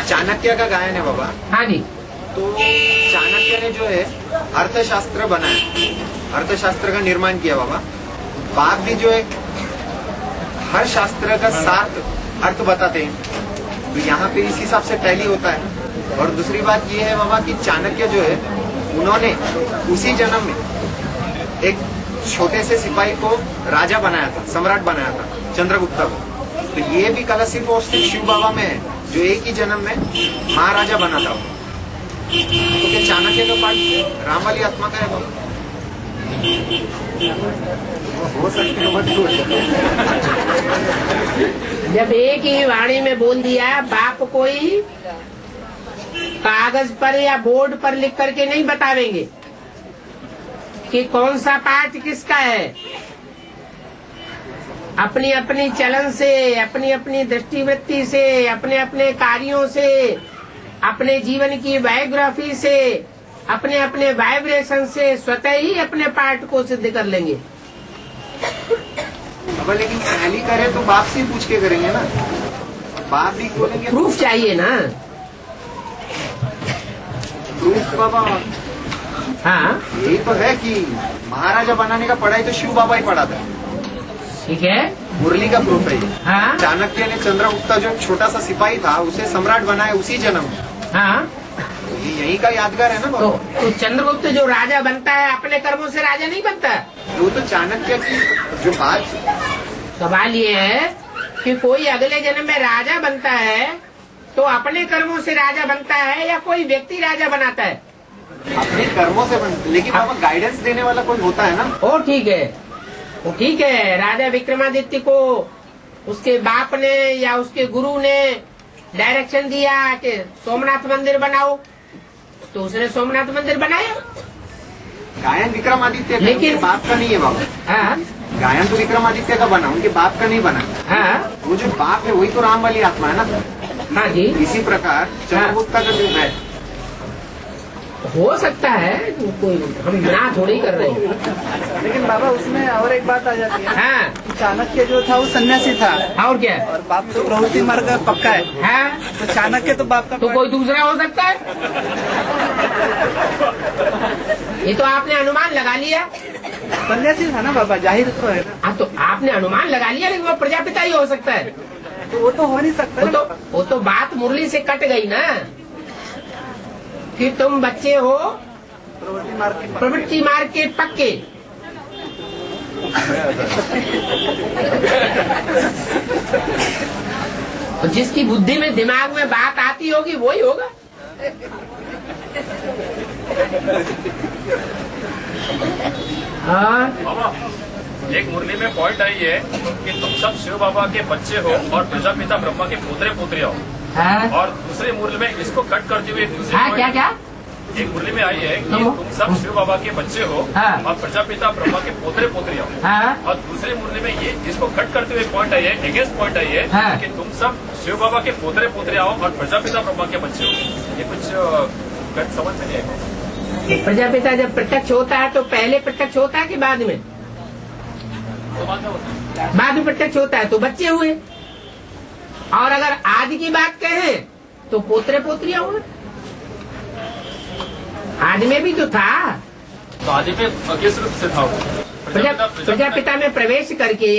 चाणक्य का गायन है बाबा। हाँ जी। तो चाणक्य ने जो है अर्थशास्त्र बनाया, अर्थशास्त्र का निर्माण किया बाबा। बाप भी जो है हर शास्त्र का सार्थ अर्थ बताते हैं, तो यहाँ पे इस हिसाब से टैली होता है। और दूसरी बात ये है बाबा कि चाणक्य जो है उन्होंने उसी जन्म में एक छोटे से सिपाही को राजा बनाया था, सम्राट बनाया था, चंद्रगुप्त को। तो ये भी कला सिर्फ और सिर्फ शिव बाबा में है, जो एक ही जन्म में महाराजा बना था। तो क्या चाणक्य का पाठ राम वाली आत्मा का है बाबा? हो सकती है। जब एक ही वाणी में बोल दिया, बाप कोई कागज पर या बोर्ड पर लिख करके नहीं बतावेंगे कि कौन सा पाठ किसका है। अपनी अपनी चलन से, अपनी अपनी दृष्टिवृत्ति से, अपने अपने कार्यों से, अपने जीवन की बायोग्राफी से, अपने अपने वाइब्रेशन से स्वतः ही अपने पाठ को सिद्ध कर लेंगे। अब लेकिन पहली करें तो बाप से पूछ के करेंगे ना, बाप भी बोलेंगे। प्रूफ चाहिए ना। प्रूफ बाबा? हाँ, यही तो है कि महाराजा बनाने का पढ़ाई तो शिव बाबा ही पढ़ाता है। ठीक है, मुरली का प्रूफ है ये। हाँ, चाणक्य ने चंद्रगुप्त जो छोटा सा सिपाही था उसे सम्राट बनाया उसी जन्म में। हाँ, तो ये यही का यादगार है ना बाबा। तो चंद्रगुप्त जो राजा बनता है अपने कर्मों से राजा नहीं बनता। वो तो चाणक्य की जो बात। सवाल ये है कि कोई अगले जन्म में राजा बनता है तो अपने कर्मों से राजा बनता है या कोई व्यक्ति राजा बनाता है? अपने कर्मों से लेकिन बाबा गाइडेंस देने वाला कोई होता है ना। और ठीक है, वो ठीक है। राजा विक्रमादित्य को उसके बाप ने या उसके गुरु ने डायरेक्शन दिया कि सोमनाथ मंदिर बनाओ, तो उसने सोमनाथ मंदिर बनाया। गायन विक्रमादित्य का, लेकिन उनके बाप का नहीं है बाबा। हाँ, गायन तो विक्रमादित्य का बना, उनके बाप का नहीं बना। हाँ, वो जो बाप है वही तो राम वाली आत्मा है ना। हाँ जी। इसी प्रकार चंद्रगुप्त का जो है हो सकता है, कोई हम ना थोड़ी कर रहे हैं। लेकिन बाबा उसमें और एक बात आ जाती है। हाँ, चाणक्य जो था वो सन्यासी था और क्या? और बाप तो प्रवृत्ति मार्ग का पक्का है। हाँ, तो चाणक्य तो बाप का तो कोई दूसरा हो सकता है? ये तो आपने अनुमान लगा लिया। सन्यासी था ना बाबा, जाहिर तो है ना। हाँ, तो आपने अनुमान लगा लिया, लेकिन वो प्रजापिता ही हो सकता है। तो वो तो हो नहीं सकता। वो तो बात मुरली से कट गई ना कि तुम बच्चे हो प्रवृत्ति मार्ग के पक्के। तो जिसकी बुद्धि में, दिमाग में बात आती होगी वही होगा। बाबा, एक मुरली में पॉइंट आई है कि तुम सब शिव बाबा के बच्चे हो और प्रजापिता ब्रह्मा के पुत्र पुत्रिया हो। और दूसरे मुरली में इसको कट करते हुए क्या क्या एक मुरली में आई है कि तुम सब शिव बाबा के बच्चे हो और प्रजापिता ब्रह्मा के पोतरे पोतरिया हो। और दूसरे मुरली में ये इसको कट करते हुए पॉइंट आई है, अगेंस्ट पॉइंट आई है कि तुम सब शिव बाबा के पोतरे पोतरिया हो और प्रजापिता ब्रह्मा के बच्चे हो। ये कुछ समझ में नहीं आएगा। प्रजापिता जब प्रत्यक्ष होता है तो पहले प्रत्यक्ष होता है कि बाद में? बाद में प्रत्यक्ष होता है तो बच्चे हुए। और अगर आदि की बात कहें तो पोतरे पोतरिया हुए। आदि में भी तो था, तो आदि में किस रूप से था? प्रजापिता में प्रवेश करके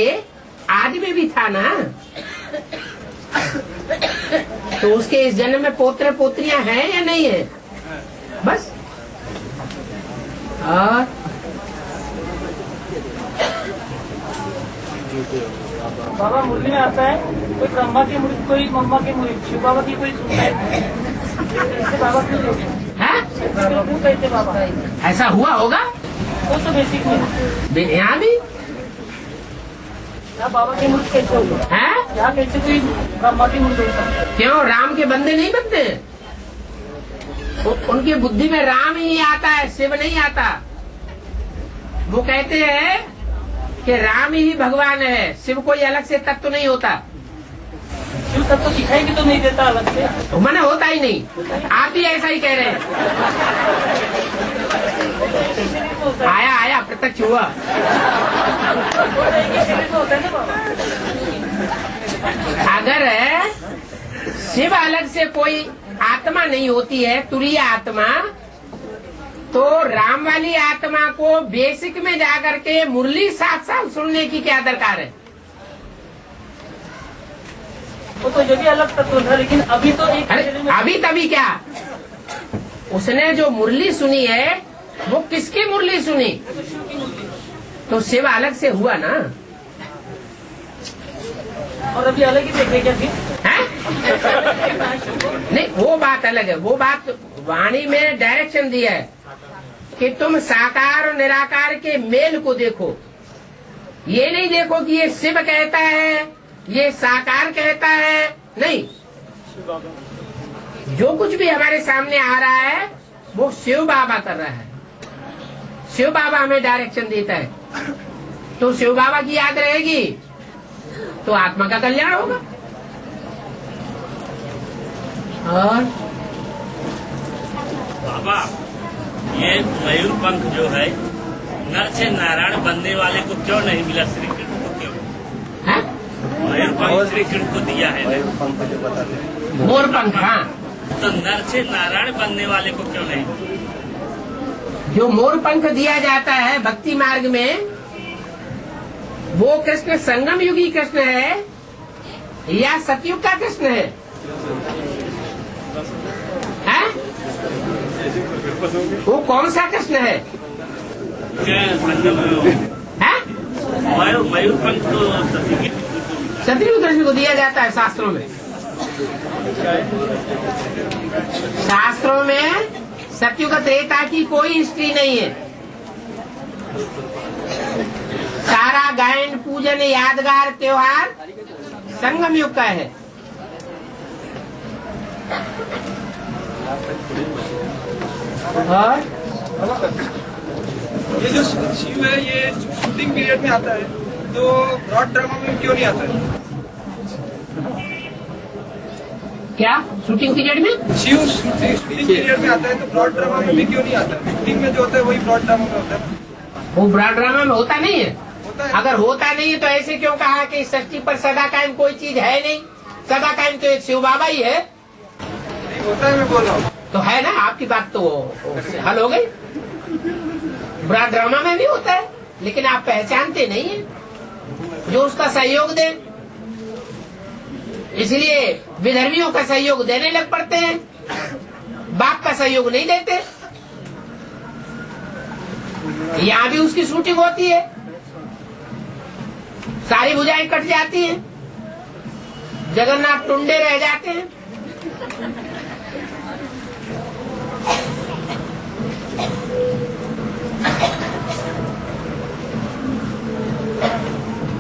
आदि में भी था ना। तो उसके इस जन्म में पोत्र पोत्रियां हैं या नहीं है? बस। और बाबा मुरली में आता है कोई ब्रह्मा की मुरीद, कोई मम्मा की मुरीद, शिव बाबा की कोई सुनता है। ऐसा हुआ होगा वो तो बेसिक में यहाँ भी बाबा की मूर्ति कैसे होगी है? यहाँ कैसे कोई ब्रह्मा की मूर्ति हो सकती है? क्यों राम के बंदे नहीं बनते? उनकी बुद्धि में राम ही आता है, शिव नहीं आता। वो कहते हैं कि राम ही भगवान है, शिव कोई अलग से तत्व नहीं होता। शिव तत्व दिखाई भी तो नहीं देता अलग से, तो मैंने होता ही नहीं। आप भी ऐसा ही कह रहे हैं। आया प्रत्यक्ष हुआ। अगर शिव अलग से कोई आत्मा नहीं होती है, तुरीय आत्मा, तो राम वाली आत्मा को बेसिक में जाकर के मुरली 7 साल सुनने की क्या दरकार है? वो तो जो भी अलग तत्व था, लेकिन अभी तो एक अभी तभी क्या, उसने जो मुरली सुनी है वो किसकी मुरली सुनी? तो शिव अलग से हुआ ना। और अभी अलग ही देखे क्या फिर? नहीं, वो बात अलग है। वो बात वाणी में डायरेक्शन दिया है कि तुम साकार और निराकार के मेल को देखो। ये नहीं देखो कि ये शिव कहता है, ये साकार कहता है। नहीं, जो कुछ भी हमारे सामने आ रहा है वो शिव बाबा कर रहा है। शिव बाबा हमें डायरेक्शन देता है, तो शिव बाबा की याद रहेगी तो आत्मा का कल्याण होगा। और बाबा, ये मयूर पंख जो है नर से नारायण बनने वाले को क्यों नहीं मिला? श्री कृष्ण को क्यों? मयूर पंख श्री कृष्ण को दिया है। मोर पंख, हाँ। तो नर से नारायण बनने वाले को क्यों नहीं? जो मोर पंख दिया जाता है भक्ति मार्ग में, वो कृष्ण संगम युगी कृष्ण है या सतयुग का कृष्ण है? वो कौन सा कृष्ण है? मयूर पंख तो सतयुग कृष्ण को दिया जाता है शास्त्रों में। शास्त्रों में सतयुग त्रेता की कोई हिस्ट्री नहीं है। सारा गायन पूजन यादगार त्योहार संगम युग का है। और ये जो शिव है, ये शूटिंग पीरियड में आता है, तो ब्रॉड ड्रामा में क्यों नहीं आता है? क्या शूटिंग पीरियड में? शिव शूटिंग पीरियड में आता है, तो ब्रॉड ड्रामा में भी क्यों नहीं आता है? शूटिंग में जो होता है वही ब्रॉड ड्रामा में होता है। वो ब्रॉड ड्रामा में होता नहीं है। अगर होता नहीं है तो ऐसे क्यों कहा कि सृष्टि पर सदा कायम कोई चीज है नहीं? सदा कायम तो एक शिव बाबा ही है। होता है, मैं बोल रहा हूँ। तो है ना, आपकी बात तो हल हो गई। ब्रॉड ड्रामा में भी होता है, लेकिन आप पहचानते नहीं है जो उसका सहयोग दे। इसलिए विधर्मियों का सहयोग देने लग पड़ते हैं, बाप का सहयोग नहीं देते। यहाँ भी उसकी शूटिंग होती है, सारी भुजाएं कट जाती हैं, जगन्नाथ टुंडे रह जाते हैं।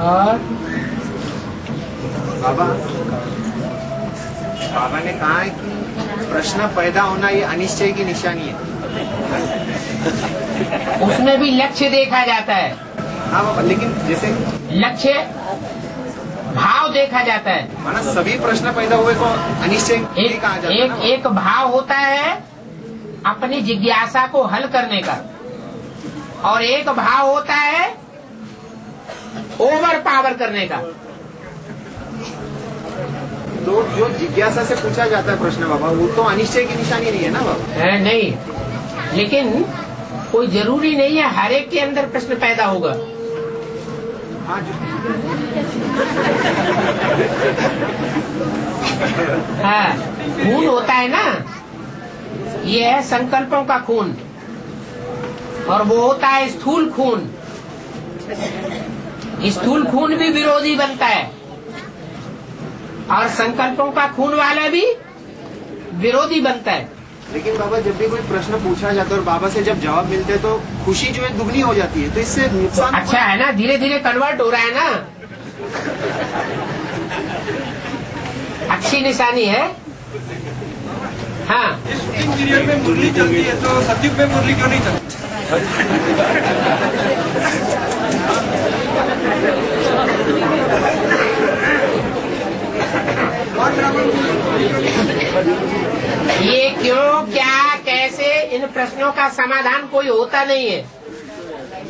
और बाबा ने कहा है कि प्रश्न पैदा होना ये अनिश्चय की निशानी है। उसमें भी लक्ष्य देखा जाता है। हाँ बाबा, लेकिन जैसे लक्ष्य भाव देखा जाता है। माना सभी प्रश्न पैदा हुए को अनिश्चय कहा जाता है। एक भाव होता है अपनी जिज्ञासा को हल करने का, और एक भाव होता है ओवर पावर करने का। तो जो जिज्ञासा से पूछा जाता है प्रश्न बाबा, वो तो अनिश्चय की निशानी नहीं है ना बाबा? नहीं, लेकिन कोई जरूरी नहीं है हर एक के अंदर प्रश्न पैदा होगा। हाँ, हाँ, खून होता है ना, ये है संकल्पों का खून, और वो होता है स्थूल खून। स्थूल खून भी विरोधी बनता है, और संकल्पों का खून वाला भी विरोधी बनता है। लेकिन बाबा जब भी कोई प्रश्न पूछा जाता है और बाबा से जब जवाब मिलते हैं तो खुशी जो है दुगनी हो जाती है, तो इससे नुकसान अच्छा है ना, धीरे धीरे कन्वर्ट हो रहा है ना, अच्छी निशानी है। हाँ, शूटिंग पीरियड में मुरली चलती है तो सतयुग में मुरली क्यों नहीं चलती? ये क्यों, क्या, कैसे, इन प्रश्नों का समाधान कोई होता नहीं है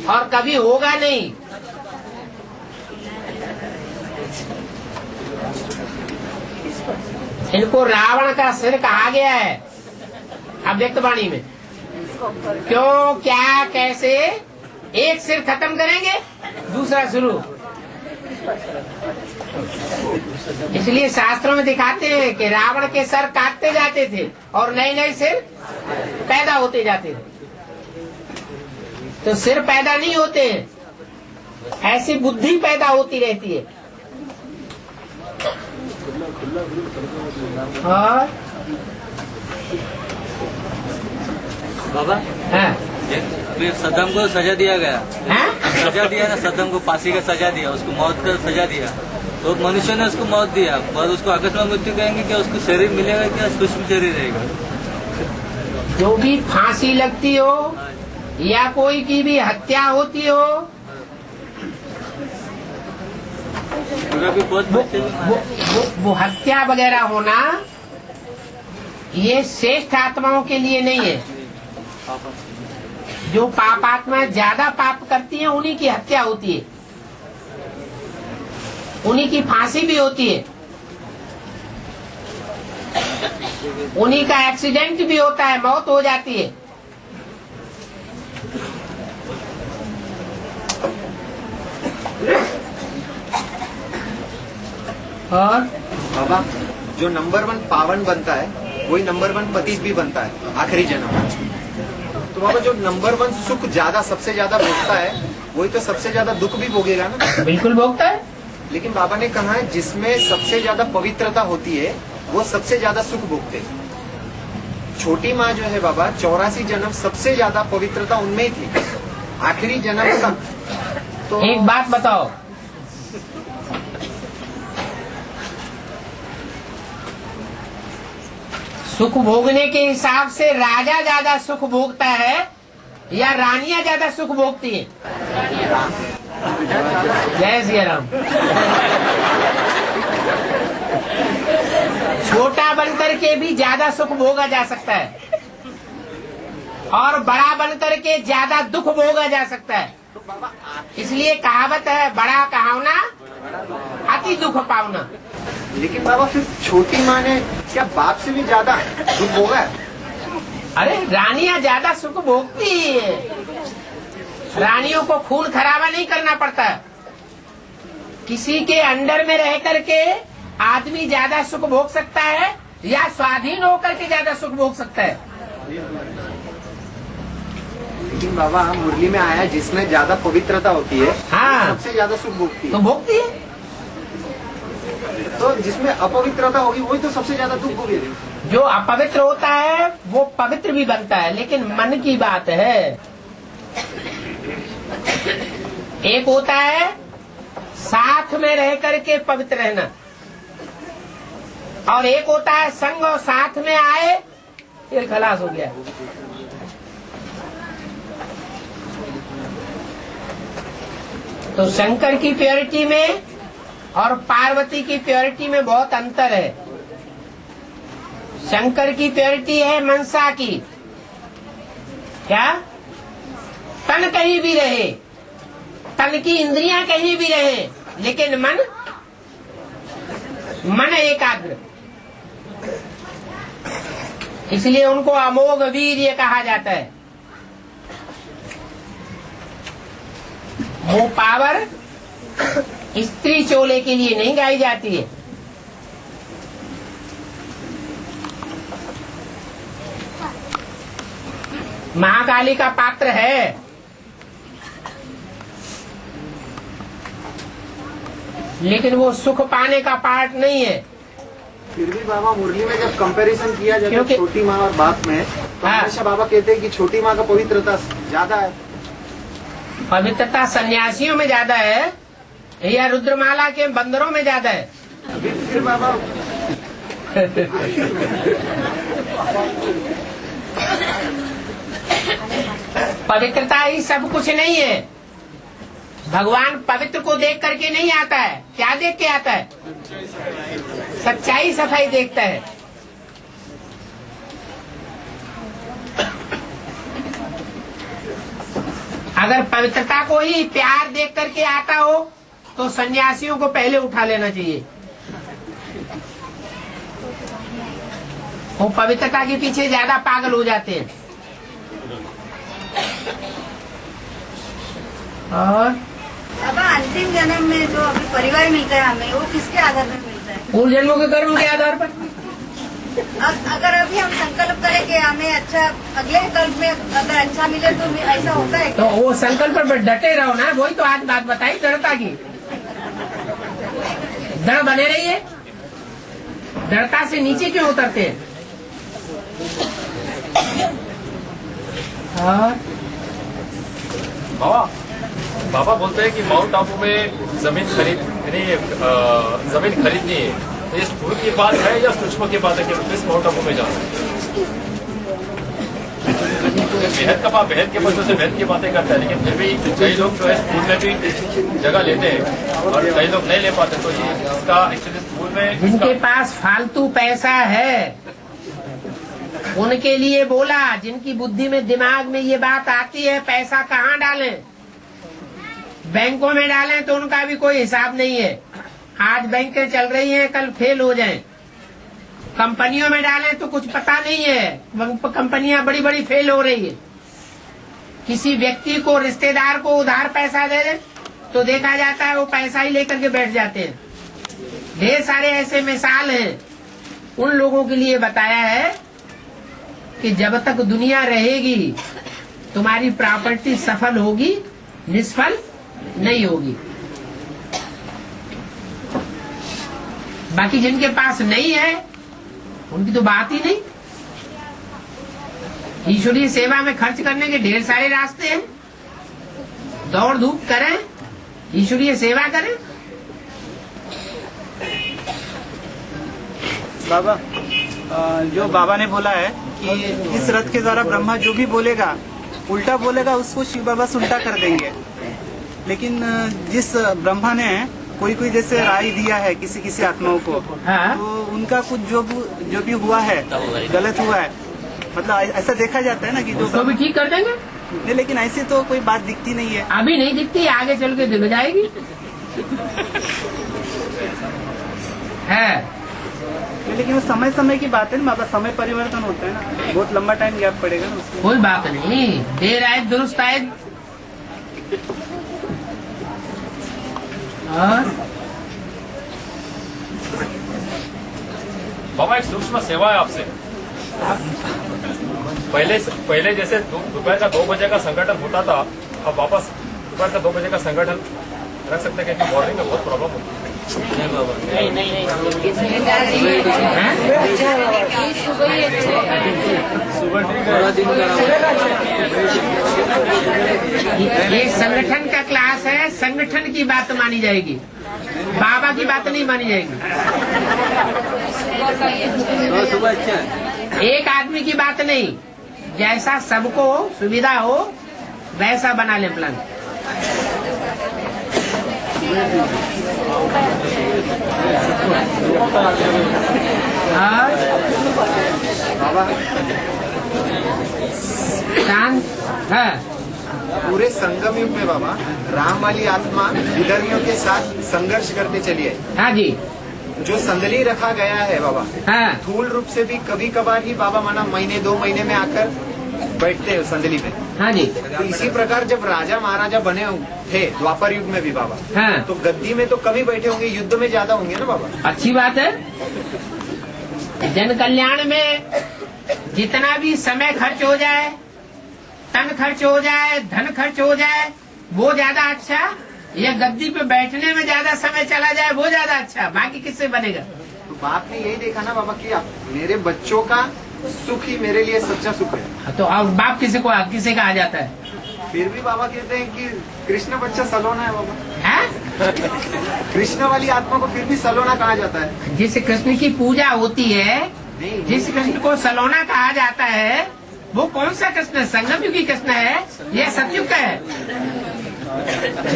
और कभी होगा नहीं। इनको रावण का सिर कहा गया है अव्यक्त वाणी में। क्यों, क्या, कैसे, एक सिर खत्म करेंगे दूसरा शुरू। इसलिए शास्त्रों में दिखाते हैं कि रावण के सर काटते जाते थे और नए नए सिर पैदा होते जाते थे। तो सिर पैदा नहीं होते हैं, ऐसी बुद्धि पैदा होती रहती है। और बाबा हाँ, फिर सद्दाम को सजा दिया गया, हाँ? सजा दिया ना, सद्दाम को फांसी का सजा दिया, उसको मौत का सजा दिया, तो मनुष्य ने उसको मौत दिया, पर उसको अकस्मात मृत्यु कहेंगे क्या? उसको शरीर मिलेगा क्या? सूक्ष्म शरीर रहेगा। जो भी फांसी लगती हो या कोई की भी हत्या होती हो, वो हत्या वगैरह होना ये श्रेष्ठ आत्माओं के लिए नहीं है। जो पापात्मा ज्यादा पाप करती हैं उन्हीं की हत्या होती है, उन्हीं की फांसी भी होती है, उन्हीं का एक्सीडेंट भी होता है, मौत हो जाती है। और बाबा जो नंबर 1 पावन बनता है वही नंबर 1 पति भी बनता है आखिरी जन्म में। तो बाबा जो नंबर 1 सुख ज्यादा सबसे ज्यादा भोगता है वही तो सबसे ज्यादा दुख भी भोगेगा ना? बिल्कुल भोगता है। लेकिन बाबा ने कहा है जिसमें सबसे ज्यादा पवित्रता होती है वो सबसे ज्यादा सुख भोगते हैं। छोटी माँ जो है बाबा 84 जन्म सबसे ज्यादा पवित्रता उनमें ही थी आखिरी जन्म तक। तो एक बात बताओ, सुख भोगने के हिसाब से राजा ज्यादा सुख भोगता है या रानियां ज्यादा सुख भोगती हैं? जय श्री राम। छोटा बनकर के भी ज्यादा सुख भोगा जा सकता है और बड़ा बनकर के ज्यादा दुख भोगा जा सकता है। इसलिए कहावत है, बड़ा कहावना अति दुख पावना। लेकिन बाबा फिर छोटी माँ ने क्या बाप से भी ज्यादा दुख भोगा है? अरे रानियां ज्यादा सुख भोगती है, रानियों को खून खराबा नहीं करना पड़ता। किसी के अंडर में रह करके आदमी ज्यादा सुख भोग सकता है या स्वाधीन होकर के ज्यादा सुख भोग सकता है। लेकिन बाबा मुरली में आया जिसमें ज्यादा पवित्रता होती है हाँ, सबसे ज्यादा सुख भोगती है। तो भोगती है। तो जिसमें अपवित्रता होगी वही तो सबसे ज्यादा दुख भोगेगी। जो अपवित्र होता है वो पवित्र भी बनता है, लेकिन मन की बात है। एक होता है साथ में रह करके पवित्र रहना और एक होता है संग और साथ में आए फिर खलास हो गया। तो शंकर की प्योरिटी में और पार्वती की प्योरिटी में बहुत अंतर है। शंकर की प्योरिटी है मनसा की, क्या तन कहीं भी रहे, तन की इंद्रियां कहीं भी रहे, लेकिन मन एकाग्र। इसलिए उनको अमोघ वीर्य कहा जाता है। वो पावर स्त्री चोले के लिए नहीं गाई जाती है। महाकाली का पात्र है, लेकिन वो सुख पाने का पार्ट नहीं है। फिर भी बाबा मुरली में जब कंपैरिजन किया जाता है छोटी माँ और बाप में, तो हमेशा बाबा कहते हैं कि छोटी माँ का पवित्रता ज्यादा है। पवित्रता सन्यासियों में ज्यादा है या रुद्रमाला के बंदरों में ज्यादा है? फिर बाबा पवित्रता ही सब कुछ नहीं है। भगवान पवित्र को देख करके नहीं आता है, क्या देख के आता है? सच्चाई सफाई देखता है। अगर पवित्रता को ही प्यार देख करके आता हो तो सन्यासियों को पहले उठा लेना चाहिए। वो पवित्रता के पीछे ज्यादा पागल हो जाते हैं। और अब अंतिम जन्म में जो अभी परिवार मिलता है हमें, वो किसके आधार पर मिलता है? पूर्व जन्मों के कर्म के आधार पर। अगर अभी हम संकल्प करें कि हमें अच्छा अगले कल्प में अगर अच्छा मिले तो ऐसा होता है? तो वो संकल्प पर डटे रहो ना, वही तो आज बात बताई दृढ़ता की। दृढ़ बने रहिए, दृढ़ता से नीचे क्यों उतरते हैं? और बाबा बोलते हैं कि माउंट आबू में जमीन खरीदनी है, तो ये स्थूल की बात है या सूक्ष्म की बात है कि किस माउंट आबू में जाना है? बेहद के बच्चों से बेहद की बातें करते हैं, लेकिन फिर भी कई लोग जो है स्कूल में भी जगह लेते हैं और कई लोग नहीं ले पाते। तो ये इसका एक्चुअली स्कूल में जिनके पास फालतू पैसा है उनके लिए बोला, जिनकी बुद्धि में दिमाग में ये बात आती है पैसा कहाँ डालें, बैंकों में डालें तो उनका भी कोई हिसाब नहीं है। आज बैंकें चल रही हैं, कल फेल हो जाएं। कंपनियों में डालें तो कुछ पता नहीं है, कंपनियां बड़ी बड़ी फेल हो रही है। किसी व्यक्ति को, रिश्तेदार को उधार पैसा दे दें तो देखा जाता है वो पैसा ही लेकर के बैठ जाते हैं। ढेर सारे ऐसे मिसाल हैं। उन लोगों के लिए बताया है कि जब तक दुनिया रहेगी तुम्हारी प्रॉपर्टी सफल होगी, निष्फल नहीं होगी। बाकी जिनके पास नहीं है उनकी तो बात ही नहीं। ईश्वरीय सेवा में खर्च करने के ढेर सारे रास्ते हैं। दौड़ धूप करें, ईश्वरीय सेवा करें। बाबा, जो बाबा ने बोला है कि इस रथ के द्वारा ब्रह्मा जो भी बोलेगा, उल्टा बोलेगा, उसको शिव बाबा उल्टा कर देंगे। लेकिन जिस ब्रह्मा ने कोई जैसे राय दिया है किसी किसी आत्माओं को, तो उनका कुछ जो भी हुआ है गलत हुआ है, मतलब ऐसा देखा जाता है ना कि जो भी ठीक कर देंगे। नहीं, लेकिन ऐसे तो कोई बात दिखती नहीं है। अभी नहीं दिखती, आगे चल के दिख जाएगी। है लेकिन वो समय की बात है ना बाबा, समय परिवर्तन होता है ना, बहुत लंबा टाइम गैप पड़ेगा ना उसमें। कोई बात नहीं, देर आए दुरुस्त आए। बाबा एक सूक्ष्म सेवा है आपसे। पहले जैसे दोपहर का 2 बजे का संगठन होता था, अब वापस दोपहर का 2 बजे का संगठन रख सकते हैं, क्योंकि मॉर्निंग में बहुत प्रॉब्लम होती है। ये संगठन का क्लास है, संगठन की बात मानी जाएगी, बाबा की बात नहीं मानी जाएगी। एक आदमी की बात नहीं, जैसा सबको सुविधा हो वैसा बना ले प्लान। बाबा शांत है। पूरे संगम युग में बाबा राम वाली आत्मा विधर्मियों के साथ संघर्ष करते चली है। हाँ जी। जो संदली रखा गया है बाबा, हाँ। स्थूल रूप से भी कभी कभार ही बाबा माना महीने 2 महीने में आकर बैठते हैं संदली में। हाँ जी। तो इसी प्रकार जब राजा महाराजा बने थे द्वापर युग में भी बाबा, हाँ। तो गद्दी में तो कभी बैठे होंगे, युद्ध में ज्यादा होंगे ना बाबा। अच्छी बात है। जन कल्याण में जितना भी समय खर्च हो जाए, तन खर्च हो जाए, धन खर्च हो जाए, वो ज्यादा अच्छा, या गद्दी पे बैठने में ज्यादा समय चला जाए वो ज्यादा अच्छा। बाकी किससे बनेगा? तो बाप ने यही देखा ना बाबा कि मेरे बच्चों का सुख ही मेरे लिए सच्चा सुख है। तो अब बाप किसे कहा जाता है? फिर भी बाबा कहते हैं कि कृष्ण बच्चा सलोना है बाबा। है? कृष्ण वाली आत्मा को फिर भी सलोना कहा जाता है। जिस कृष्ण की पूजा होती है, जिस कृष्ण को सलोना कहा जाता है, वो कौन सा कृष्ण? संगम युगी कृष्ण है या सतयुग का है?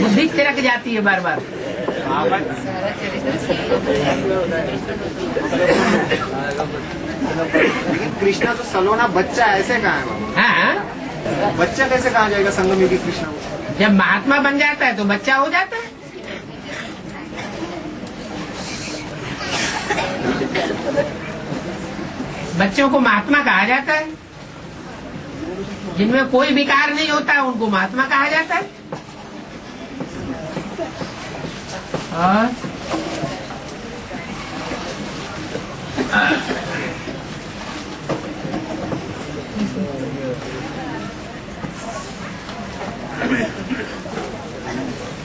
बुद्धि तिरक जाती है बार बार। लेकिन कृष्णा तो सलोना बच्चा ऐसे कहा है बाबा। हाँ, बच्चा कैसे कहा जाएगा संगम युगी कृष्णा को? जब महात्मा बन जाता है तो बच्चा हो जाता है। बच्चों को महात्मा कहा जाता है। जिनमें कोई विकार नहीं होता उनको महात्मा कहा जाता है। और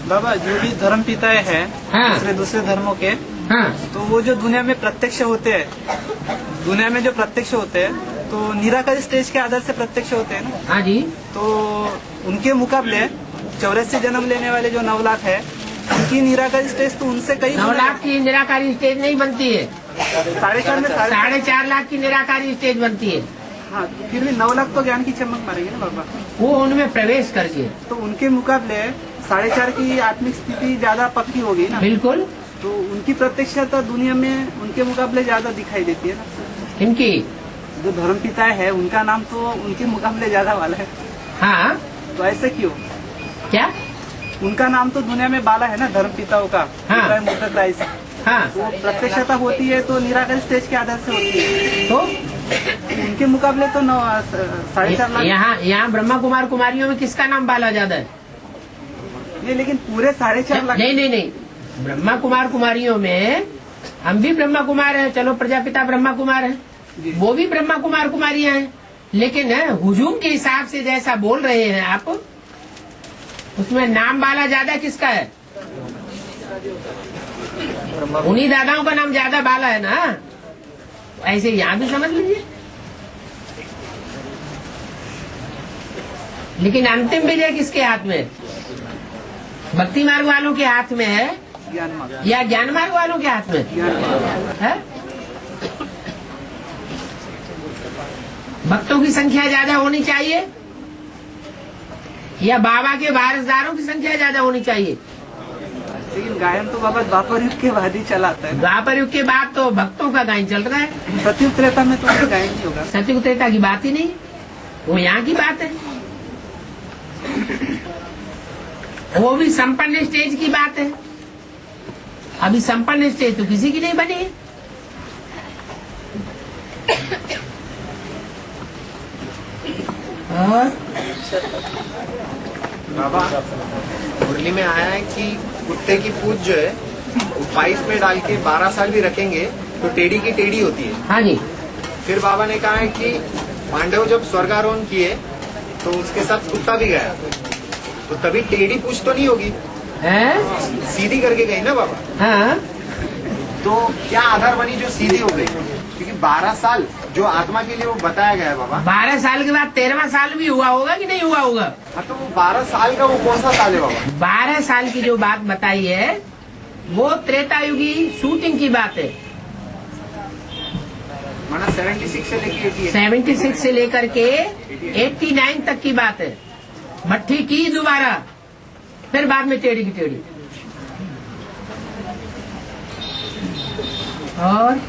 बाबा जो भी धर्म पिताएं हैं, हाँ, दूसरे धर्मों के, हाँ, तो वो जो दुनिया में प्रत्यक्ष होते हैं, दुनिया में जो प्रत्यक्ष होते हैं तो निराकारी स्टेज के आधार से प्रत्यक्ष होते हैं ना। हाँ जी। तो उनके मुकाबले 84 जन्म लेने वाले जो 9 लाख है, उनकी निराकारी स्टेज तो उनसे कई 9 लाख की निराकारी स्टेज नहीं बनती है। 4.5 में 4.5 लाख की निराकारी स्टेज बनती है। हाँ, फिर भी 9 लाख तो ज्ञान की चमक मारेंगे ना बाबा। वो उनमें प्रवेश करके, तो उनके मुकाबले 4.5 की आत्मिक स्थिति ज्यादा पक्की होगी ना। बिल्कुल। तो उनकी प्रत्यक्षता दुनिया में उनके मुकाबले ज्यादा दिखाई देती है ना। इनकी जो धर्म पिता है उनका नाम तो उनके मुकाबले ज्यादा वाला है। हाँ, तो ऐसे क्यों? क्या? उनका नाम तो दुनिया में बाला है ना धर्म पिताओं का। हाँ, हाँ, तो प्रत्यक्षता होती है तो निराकारी स्टेज के आधार से होती है। तो उनके मुकाबले तो 4.5 लाख। यहाँ ब्रह्मा कुमार कुमारियों में किसका नाम बाला ज्यादा है? नहीं, लेकिन पूरे 4.5 लाख। नहीं, ब्रह्मा कुमार कुमारियों में हम भी ब्रह्मा कुमार है। चलो, प्रजापिता ब्रह्मा कुमार है, वो भी ब्रह्मा कुमार कुमारियां हैं। लेकिन हुजूम के हिसाब से जैसा बोल रहे हैं आप, उसमें नाम बाला ज्यादा किसका है? उन्हीं दादाओं का नाम ज्यादा बाला है ना। ऐसे यहाँ भी समझ लीजिए। लेकिन अंतिम विजय किसके हाथ में? भक्ति मार्ग वालों के हाथ में है या ज्ञान मार्ग वालों के हाथ में है? भक्तों की संख्या ज्यादा होनी चाहिए या बाबा के वारसदारों की संख्या ज्यादा होनी चाहिए? लेकिन गायन तो बाबा द्वापर युग के बाद ही चलाता है। द्वापर युग के बाद तो भक्तों का गायन चल रहा है। सतयुग त्रेता में तो गायन नहीं होगा। सतयुग त्रेता की बात ही नहीं, वो यहाँ की बात है। वो भी संपन्न स्टेज की बात है। अभी संपन्न स्टेज तो किसी की नहीं बनी है। और बाबा मुरली में आया है कि कुत्ते की पूंछ जो है वो पाइप में डाल के 12 साल भी रखेंगे तो टेढ़ी की टेढ़ी होती है। हाँ जी। फिर बाबा ने कहा है कि पांडव जब स्वर्गारोहण किए तो उसके साथ कुत्ता भी गया, तो तभी टेढ़ी पूंछ तो नहीं होगी, सीधी करके गई ना बाबा। हाँ। तो क्या आधार बनी जो सीधी हो गई? क्योंकि 12 साल जो आत्मा के लिए वो बताया गया है बाबा। 12 साल के बाद 13वां साल भी हुआ होगा कि नहीं हुआ होगा? हाँ, तो वो 12 साल का वो कौन सा साल है बाबा? 12 साल की जो बात बताई है वो त्रेतायुगी शूटिंग की बात है। माना 76 से लेकर 76 से लेकर के 89 तक की बात है। भट्ठी की दोबारा, फिर बाद में टेढ़ी की टेढ़ी। और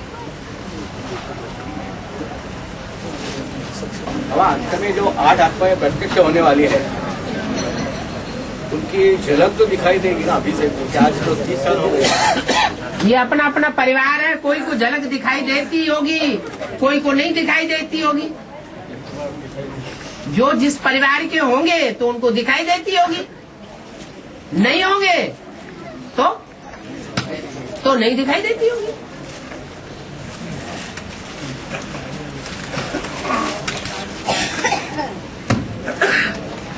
अंत में जो 8 आत्माएं प्रत्यक्ष होने वाली है उनकी झलक तो दिखाई देगी ना अभी से, आज तो 30 साल हो गए। ये अपना अपना परिवार है, कोई को झलक दिखाई देती होगी, कोई को नहीं दिखाई देती होगी। जो जिस परिवार के होंगे तो उनको दिखाई देती होगी, नहीं होंगे तो नहीं दिखाई देती होगी।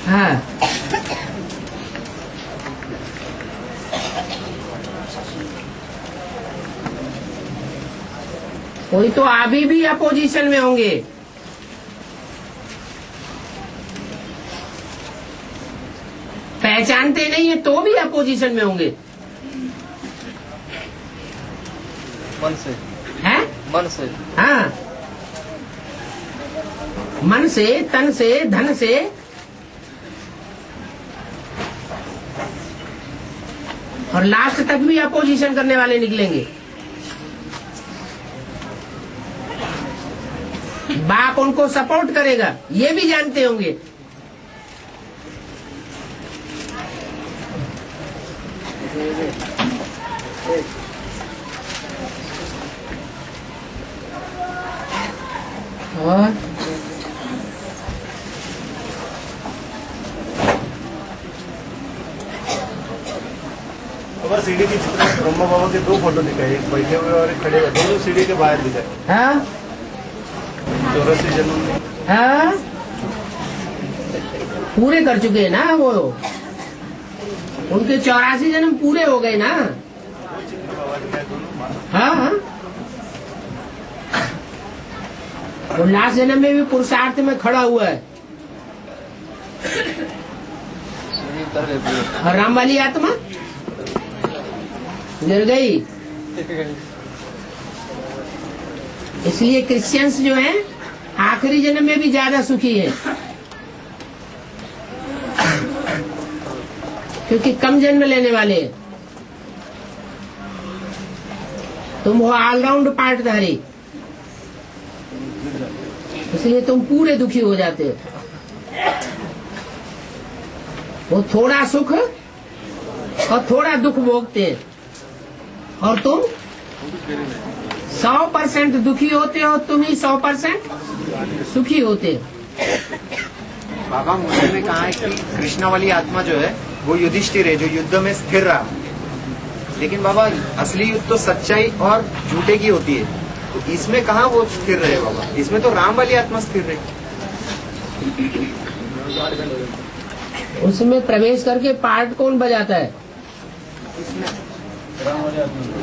हाँ, कोई तो अभी भी अपोजिशन में होंगे। पहचानते नहीं है तो भी अपोजिशन में होंगे। मन से हैं? मन से हाँ, मन से, तन से, धन से। और लास्ट तक भी अपोजिशन करने वाले निकलेंगे। बाप उनको सपोर्ट करेगा, ये भी जानते होंगे। और तो सीढ़ी की चित्र में ब्रह्मा बाबा के 2 फोटो दिखाए, एक बैठे हुए और एक खड़े हुए, दोनों सीढ़ी के बाहर दिखाए। हाँ 84 जन्म में। हाँ, पूरे कर चुके हैं ना वो, उनके 84 जन्म पूरे हो गए ना। हाँ हाँ, वो लास्ट जन्म में भी पुरुषार्थ में खड़ा हुआ है। और राम वाली आत्मा गिर गई। इसलिए क्रिश्चियंस जो हैं आखिरी जन्म में भी ज्यादा सुखी है, क्योंकि कम जन्म लेने वाले हैं। तुम हो ऑलराउंड पार्टधारी, इसलिए तुम पूरे दुखी हो जाते हो। वो थोड़ा सुख और थोड़ा दुख भोगते हैं, और तुम 100% दुखी होते हो, तुम ही 100% सुखी होते हो। बाबा मुझे ने कहा है कि कृष्णा वाली आत्मा जो है वो युधिष्ठिर है, जो युद्ध में स्थिर रहा। लेकिन बाबा असली युद्ध तो सच्चाई और झूठे की होती है, तो इसमें कहाँ वो स्थिर रहे बाबा? इसमें तो राम वाली आत्मा स्थिर रहे। उसमें प्रवेश करके पार्ट कौन बजाता है?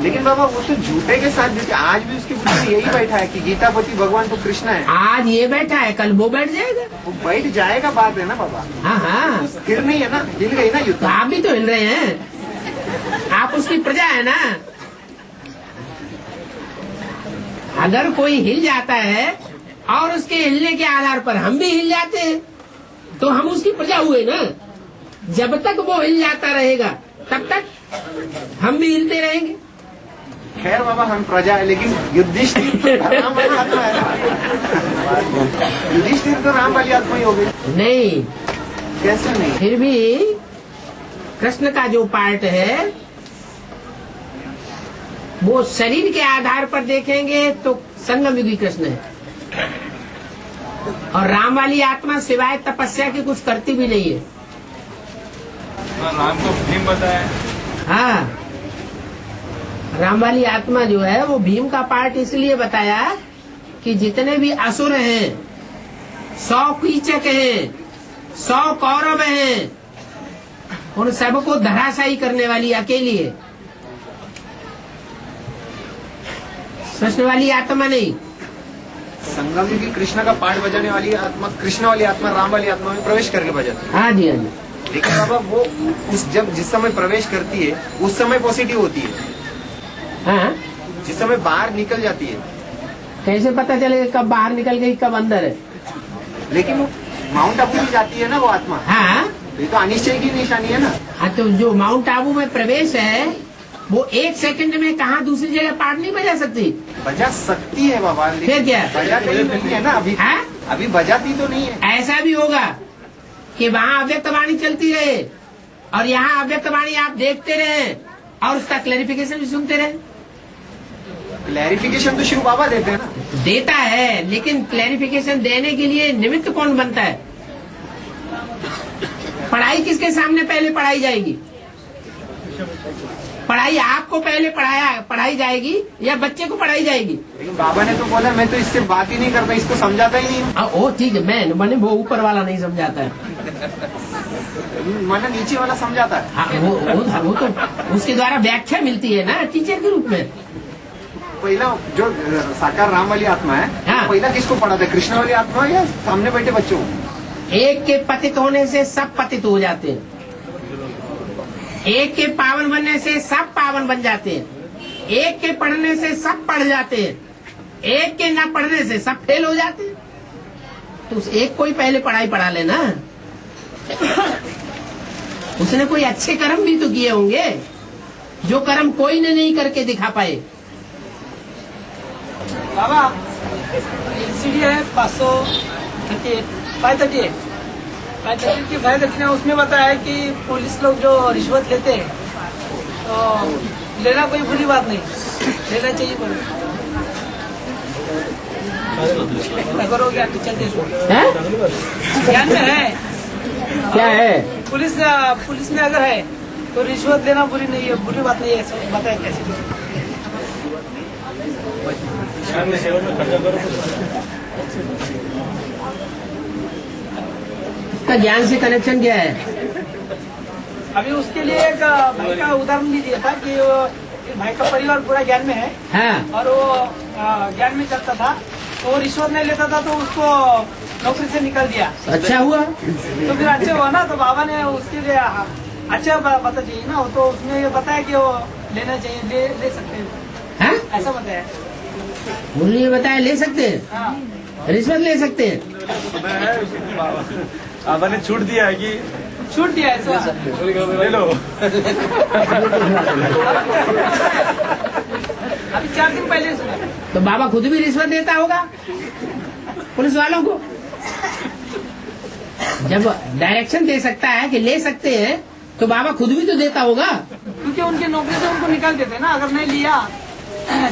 लेकिन बाबा वो तो झूठे के साथ भी, आज भी उसकी बुद्धि में यही बैठा है कि गीतापति भगवान तो कृष्ण है। आज ये बैठा है, कल वो बैठ जाएगा। वो बैठ जाएगा, बात है ना बाबा। हाँ हाँ, स्थिर नहीं है ना, हिल गई ना युद्ध। आप भी तो हिल रहे हैं, आप उसकी प्रजा है ना। अगर कोई हिल जाता है और उसके हिलने के आधार पर हम भी हिल जाते हैं, तो हम उसकी प्रजा हुए ना। जब तक वो हिल जाता रहेगा तब तक हम भी हिलते रहेंगे। खैर बाबा हम प्रजा है, लेकिन युधिष्ठिर तो राम वाली आत्मा है ना। युधिष्ठिर तो राम वाली आत्मा ही हो गई। नहीं, कैसे नहीं? फिर भी कृष्ण का जो पार्ट है वो शरीर के आधार पर देखेंगे तो संगम युगी कृष्ण है, और राम वाली आत्मा सिवाय तपस्या की कुछ करती भी नहीं है। राम को भीम बताया। हाँ, राम वाली आत्मा जो है वो भीम का पार्ट इसलिए बताया कि जितने भी असुर हैं, 100 कीचक हैं, 100 कौरव हैं, उन सबको धराशायी करने वाली अकेली है, कृष्ण वाली आत्मा नहीं। संगम युगी कृष्ण का पार्ट बजाने वाली आत्मा, कृष्ण वाली आत्मा राम वाली आत्मा में प्रवेश करके बजाती है। हाँ जी, हाँ जी। लेकिन बाबा वो जिस समय प्रवेश करती है उस समय पॉजिटिव होती है। हाँ, जिस समय बाहर निकल जाती है कैसे पता चलेगा कब बाहर निकल गई कब अंदर है? लेकिन वो माउंट आबू भी जाती है ना वो आत्मा। हाँ, ये तो अनिश्चय की निशानी है ना। हाँ, तो जो माउंट आबू में प्रवेश है वो 1 सेकंड में कहाँ दूसरी जगह पार्ट नहीं बजा सकती। बजा सकती है बाबा, फिर क्या? बजाती नहीं है ना अभी। हाँ? अभी बजाती तो नहीं है। ऐसा भी होगा कि वहाँ अव्यक्त वाणी चलती रहे और यहाँ अव्यक्त वाणी आप देखते रहे और उसका क्लैरिफिकेशन भी सुनते रहे। क्लैरिफिकेशन तो शिव बाबा देते हैं ना। देता है, लेकिन क्लैरिफिकेशन देने के लिए निमित्त कौन बनता है? पढ़ाई किसके सामने पहले पढ़ाई जाएगी? पढ़ाई आपको पहले पढ़ाई जाएगी या बच्चे को पढ़ाई जाएगी? लेकिन बाबा ने तो बोला मैं तो इससे बात ही नहीं करता, इसको समझाता ही नहीं। ओ ठीक है, मैंने वो ऊपर वाला नहीं समझाता है, मैंने नीचे वाला समझाता है। हाँ, वो तो उसके द्वारा व्याख्या मिलती है ना टीचर के रूप में। पहला जो साकार राम वाली आत्मा है, हाँ। पहला किसको पढ़ाता है, कृष्ण वाली आत्मा या सामने बैठे बच्चों को? एक के पतित होने से सब पतित हो जाते हैं, एक के पावन बनने से सब पावन बन जाते हैं, एक के पढ़ने से सब पढ़ जाते हैं, एक के न पढ़ने से सब फेल हो जाते हैं। तो उस एक को ही पहले पढ़ाई पढ़ा लेना। उसने कोई अच्छे कर्म भी तो किए होंगे, जो कर्म कोई ने नहीं करके दिखा पाए। बाबा सीढ़ी है 538 ने उसमें बताया है कि पुलिस लोग जो रिश्वत लेते हैं तो लेना कोई बुरी बात नहीं, लेना चाहिए। करो ज्ञान चलते ज्ञान में है क्या है? पुलिस में अगर है तो रिश्वत लेना बुरी नहीं है, बुरी बात नहीं है, बताया कैसे? का ज्ञान से कनेक्शन क्या है? अभी उसके लिए एक भाई का उदाहरण भी दिया था कि वो भाई का परिवार पूरा ज्ञान में है, हाँ। और वो ज्ञान में करता था, तो वो रिश्वत नहीं लेता था, तो उसको नौकरी से निकाल दिया। अच्छा हुआ। तो फिर अच्छा हुआ ना, तो बाबा ने उसके लिए अच्छा पता चाहिए ना, तो उसने ये बताया कि वो लेना चाहिए, ले सकते हैं, ऐसा बताया। मुझे ये बताया ले सकते हैं, हाँ। रिश्वत ले सकते हैं। बाबा ने छूट दिया है कि छूट दिया है, ले लो। अभी 4 दिन पहले सुना। तो बाबा खुद भी रिश्वत देता होगा पुलिस वालों को। जब डायरेक्शन दे सकता है कि ले सकते हैं, तो बाबा खुद भी तो देता होगा। क्योंकि उनकी नौकरी से उनको निकाल देते हैं ना, अगर नहीं लिया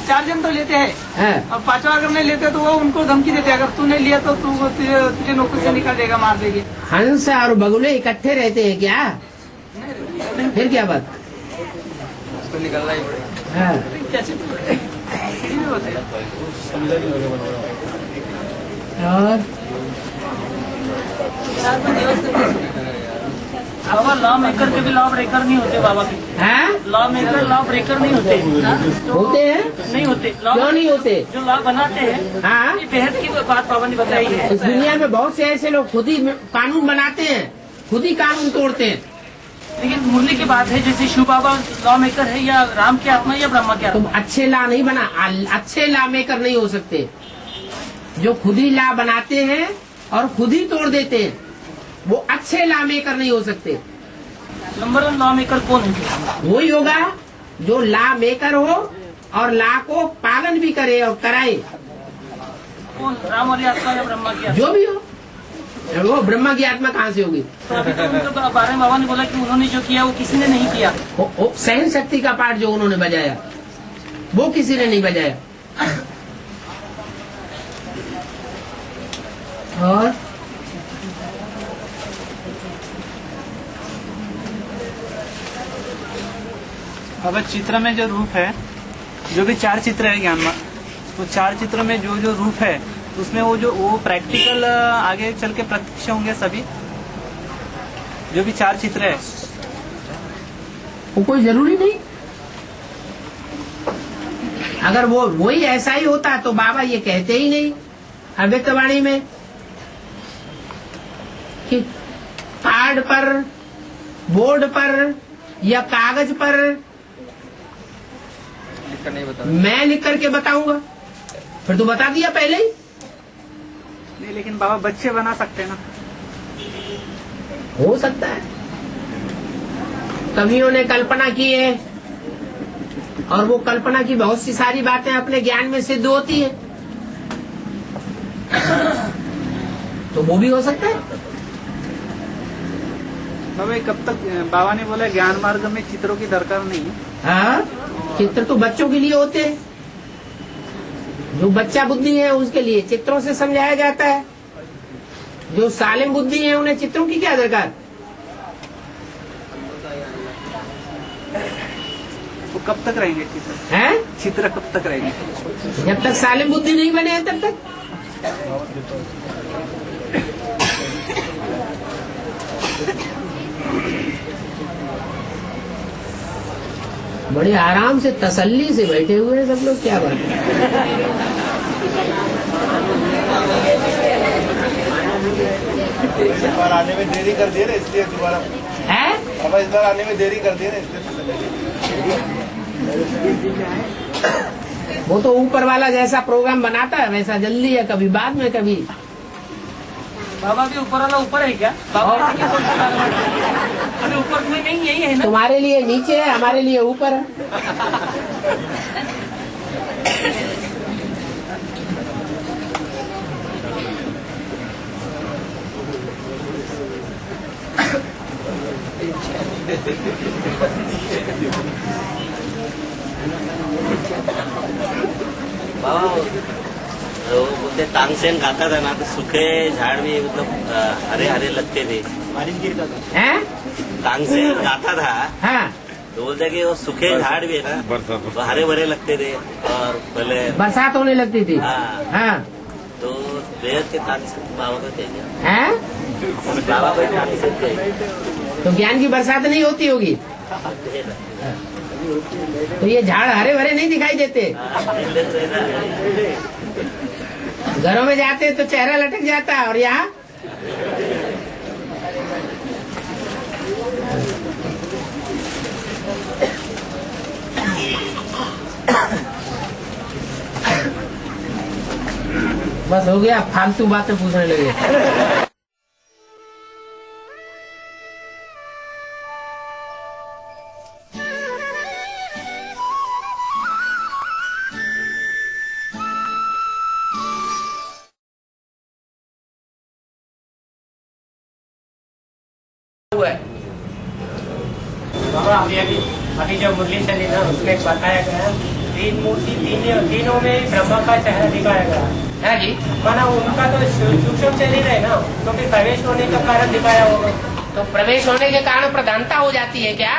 4 जन तो लेते हैं, और 5वां अगर नहीं लेते तो वो उनको धमकी देते हैं, अगर तू नहीं लिया तो तुझे नौकरी से निकाल देगा, मार देगी। हंस और बगुले इकट्ठे रहते हैं क्या? फिर क्या बात? उसको निकलना ही पड़ेगा। हाँ। कैसे और बाबा लॉ मेकर के भी लॉ ब्रेकर नहीं होते बाबा के। लॉ मेकर लॉ ब्रेकर नहीं होते। होते हैं? नहीं होते। क्यों नहीं होते? जो लॉ बनाते हैं, हाँ, ये बेहद की बात बाबा ने बताई है। इस दुनिया में बहुत से ऐसे लोग खुद ही कानून बनाते हैं, खुद ही कानून तोड़ते हैं। लेकिन मुरली की बात है, जैसे शिव बाबा लॉ मेकर है, या राम की आत्मा या ब्रह्मा की तुम आत्मा। अच्छे लॉ नहीं बना, अच्छे लॉ मेकर नहीं हो सकते। जो खुद ही लॉ बनाते हैं और खुद ही तोड़ देते हैं, वो अच्छे लॉ मेकर नहीं हो सकते। नंबर 1 लॉ मेकर कौन है? वही होगा जो लॉ मेकर हो और लॉ को पालन भी करे और कराए। कौन? राम वाली आत्मा या ब्रह्मा की आत्मा? जो भी हो, वो ब्रह्मा की आत्मा कहाँ से होगी? तो अभी तो उनके बारे में बाबा ने बोला कि उन्होंने जो किया वो किसी ने नहीं किया। सहन शक्ति का पाठ जो उन्होंने बजाया, वो किसी ने नहीं बजाया। और अब चित्र में जो रूप है, जो भी 4 चित्र है ज्ञान में, तो 4 चित्र में जो जो रूप है, उसमें वो प्रैक्टिकल आगे चल के प्रत्यक्ष होंगे सभी। जो भी 4 चित्र है वो कोई जरूरी नहीं। अगर वो वही ऐसा ही होता तो बाबा ये कहते ही नहीं अव्यक्तवाणी में कि कार्ड पर, बोर्ड पर या कागज पर नहीं बता, मैं लिख करके बताऊंगा। फिर तो बता दिया पहले ही। नहीं, लेकिन बाबा बच्चे बना सकते हैं ना। हो सकता है कवियों ने कल्पना की है, और वो कल्पना की बहुत सी सारी बातें अपने ज्ञान में सिद्ध होती है, तो वो भी हो सकता है। बाबा कब तक बाबा ने बोला ज्ञान मार्ग में चित्रों की दरकार नहीं है। हाँ, चित्र तो बच्चों के लिए होते हैं। जो बच्चा बुद्धि है उसके लिए चित्रों से समझाया जाता है। जो सालिम बुद्धि है उन्हें चित्रों की क्या दरकार? वो कब तक रहेंगे चित्र? हैं? चित्र कब तक रहेंगे? जब तक सालिम बुद्धि नहीं बने तब तक। बड़े आराम से तसल्ली से बैठे हुए हैं सब लोग, क्या बात है। इस बार आने में देरी कर दिए ना, इसलिए दोबारा है। अब इस बार आने में देरी कर दिए ना, इसलिए। वो तो ऊपर वाला जैसा प्रोग्राम बनाता है वैसा जल्दी है, कभी बाद में कभी। बाबा भी ऊपर वाला ऊपर है क्या? बाबा ऐसे क्या सोचते हैं? अभी ऊपर में नहीं, यही है ना। तुम्हारे लिए नीचे है, हमारे लिए ऊपर है। बाबा वो बोलते तानसेन गाता था ना, तो सूखे झाड़ भी मतलब हरे हरे लगते थे। हैं? तानसेन गाता था। हाँ। तो बोलते कि वो सूखे झाड़ भी है ना, वो हरे भरे लगते थे और पहले बरसात होने लगती थी। हाँ। तो बेहद के तानसेन बाबा को थे हैं? बाबा को तानसेन थे। तो ज्ञान की बरसात नहीं होती होगी। तो ये झाड़ हरे भरे नहीं दिखाई देते। घरों में जाते तो चेहरा लटक जाता है, और यहाँ बस हो गया, फालतू बातें पूछने लगे। बाबा अभी जो मुरली चली ना, उसमें बताया गया तीन मूर्ति, तीनों में ब्रह्मा का चेहरा दिखाया गया है जी। माना उनका तो सूक्ष्म शरीर है ना, तो फिर प्रवेश होने का कारण दिखाया होगा। तो प्रवेश होने के कारण प्रधानता हो जाती है क्या?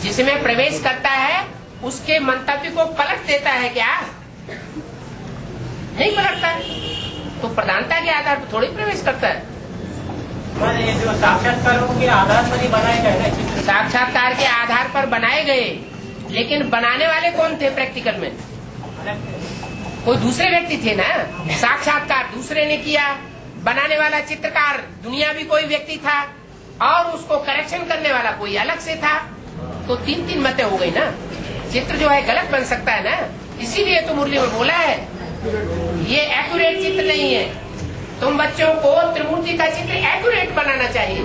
जिसमें प्रवेश करता है उसके मंतव्य को पलट देता है क्या? नहीं पलटता है। तो प्रधानता के आधार पर थोड़ी प्रवेश करता है। ये जो साक्षात्कारों के आधार पर ही बनाए गए ना, साक्षात्कार के आधार पर बनाए गए, लेकिन बनाने वाले कौन थे? प्रैक्टिकल में कोई दूसरे व्यक्ति थे ना। साक्षात्कार दूसरे ने किया, बनाने वाला चित्रकार दुनियावी कोई व्यक्ति था, और उसको करेक्शन करने वाला कोई अलग से था। तो तीन तीन मतें हो गई ना। चित्र जो है गलत बन सकता है ना, इसीलिए तो मुरली में बोला है ये एक्यूरेट चित्र नहीं है। तुम बच्चों को त्रिमूर्ति का चित्र एक्यूरेट बनाना चाहिए।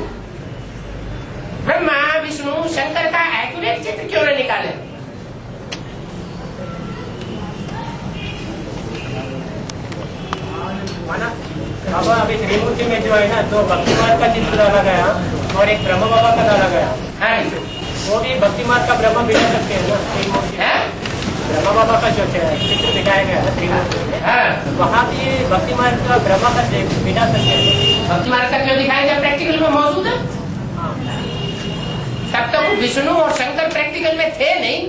ब्रह्मा विष्णु शंकर का एक्यूरेट चित्र क्यों न निकाले? बाबा अभी त्रिमूर्ति में जो है ना, दो भक्ति मार्ग का चित्र डाला गया और एक ब्रह्म बाबा का डाला गया है। वो भी भक्ति मार्ग का ब्रह्म बिना सकते हैं ना त्रिमूर्ति। ब्रह्म बाबा का जो चित्र दिखाया गया है त्रिमूर्ति में, वहाँ भी भक्ति मार्ग का ब्रह्म का बिना सकते हैं। भक्ति मार्ग का क्यों दिखाया गया? प्रैक्टिकल में मौजूद है। तब तक विष्णु और शंकर प्रैक्टिकल में थे नहीं,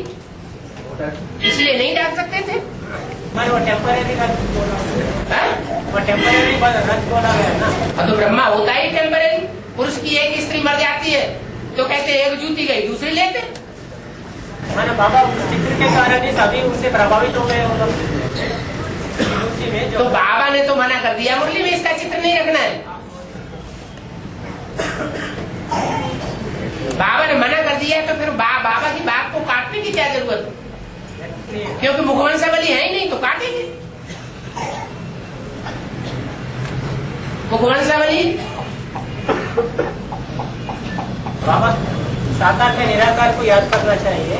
इसलिए नहीं डाल सकते थे। वो टेम्परेरी रथ बोला गया ना। तो ब्रह्मा होता ही टेम्परेरी। पुरुष की एक स्त्री मर जाती है तो कहते एक जूती गई दूसरी लेते। माना बाबा उस चित्र के कारण ही सभी उनसे प्रभावित हो गए होगा। तो बाबा ने तो मना कर दिया मुरली में इसका चित्र नहीं रखना है। बाबा ने मना कर दिया तो फिर बाबा की बात को काटने की क्या जरूरत है? क्योंकि मुखवंशावली है ही नहीं तो काटेंगे। मुखवंशावली बाबा साकार में निराकार को याद करना चाहिए,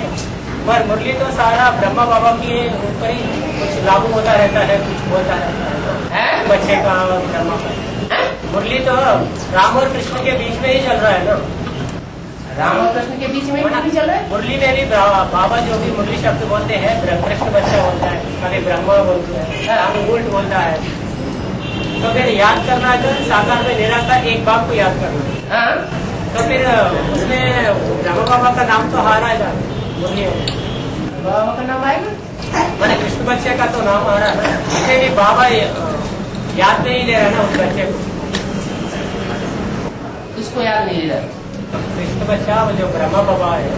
पर मुरली तो सारा ब्रह्मा बाबा के ऊपर ही कुछ लागू होता रहता है, कुछ बोलता रहता है बच्चे का ब्रह्मा का। मुरली तो राम और कृष्ण के बीच में ही चल रहा है ना। राम और कृष्ण के बीच में ही चल रहा है। मुरली में भी बाबा जो भी मुरली शब्द बोलते हैं, कृष्ण बच्चा बोलता है, कभी ब्रह्मा बोलता है, उल्ट बोलता है। तो फिर याद करना है तो साकार में निराकार एक बाप को याद करना है। तो फिर उसमें ब्रह्मा बाबा का नाम तो आ रहा है मुरली में। बाबा का नाम आएगा, मैंने कृष्ण बच्चे का तो नाम आ रहा है, इसे भी बाबा याद नहीं ले रहा ना उस बच्चे को। किसको याद नहीं ले रहा? कृष्ण बच्चा वो जो ब्रह्मा बाबा है,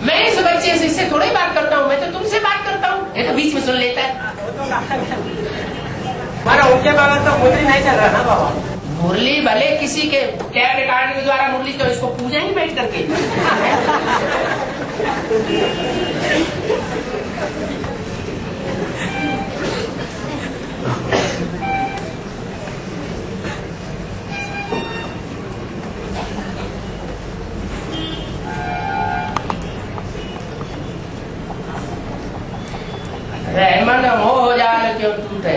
मैं इस बच्चे से इससे थोड़ी बात करता हूँ, मैं तो तुमसे बात करता हूँ, ये तो बीच में सुन लेता है। हमारा उनके बाबा तो मुरली नहीं चल रहा ना बाबा। मुरली भले किसी के टैप रिकॉर्ड के द्वारा मुरली, तो इसको पूजा ही बैठ करके। रहमन हो जाल क्यों टूटे।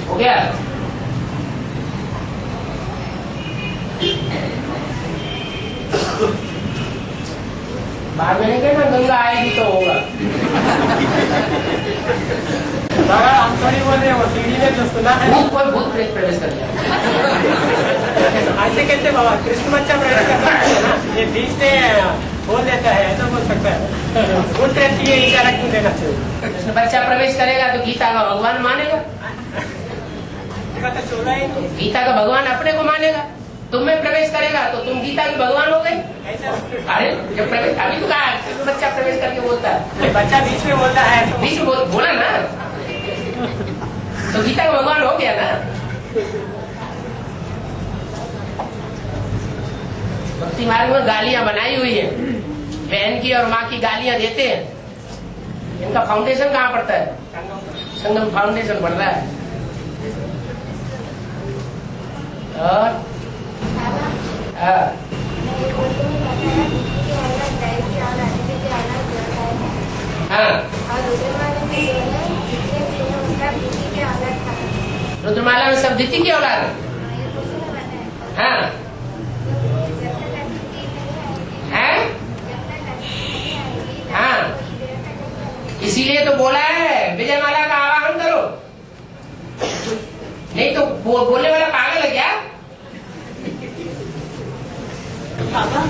हो गया? बाद में नहीं कहना गंगा आएगी तो होगा। बाबा हम थोड़ी बोल रहे हैं, वो सीढ़ी में जो सुना है कोई भूत प्रेत प्रवेश कर गया। ऐसे कैसे बाबा? कृष्ण बच्चा प्रवेश करता है ना, ये बीच में बोल देता है, ऐसा बोल सकता है। भूत प्रेत की इशारा क्यों देना चाहिए? कृष्ण बच्चा प्रवेश करेगा तो गीता का भगवान मानेगा। गीता का भगवान अपने को मानेगा। तुम में प्रवेश करेगा तो तुम गीता के भगवान हो गए। अरे जब प्रवेश अभी तो कहा बच्चा प्रवेश करके बोलता है, बच्चा बीच में बोलता है, बीच में बोला ना तो गीता का भगवान हो गया ना। भक्ति मार्ग में गालियां बनाई हुई है, बहन की और माँ की गालियां देते हैं। इनका फाउंडेशन कहाँ पड़ता है? संगम फाउंडेशन पड़ रहा है। और रुद्रमाला में सब दिति की औलाद है। हाँ हाँ, इसीलिए तो बोला है विजयमाला का आवाहन करो, नहीं तो बोलने वाला पागल है क्या? बाबा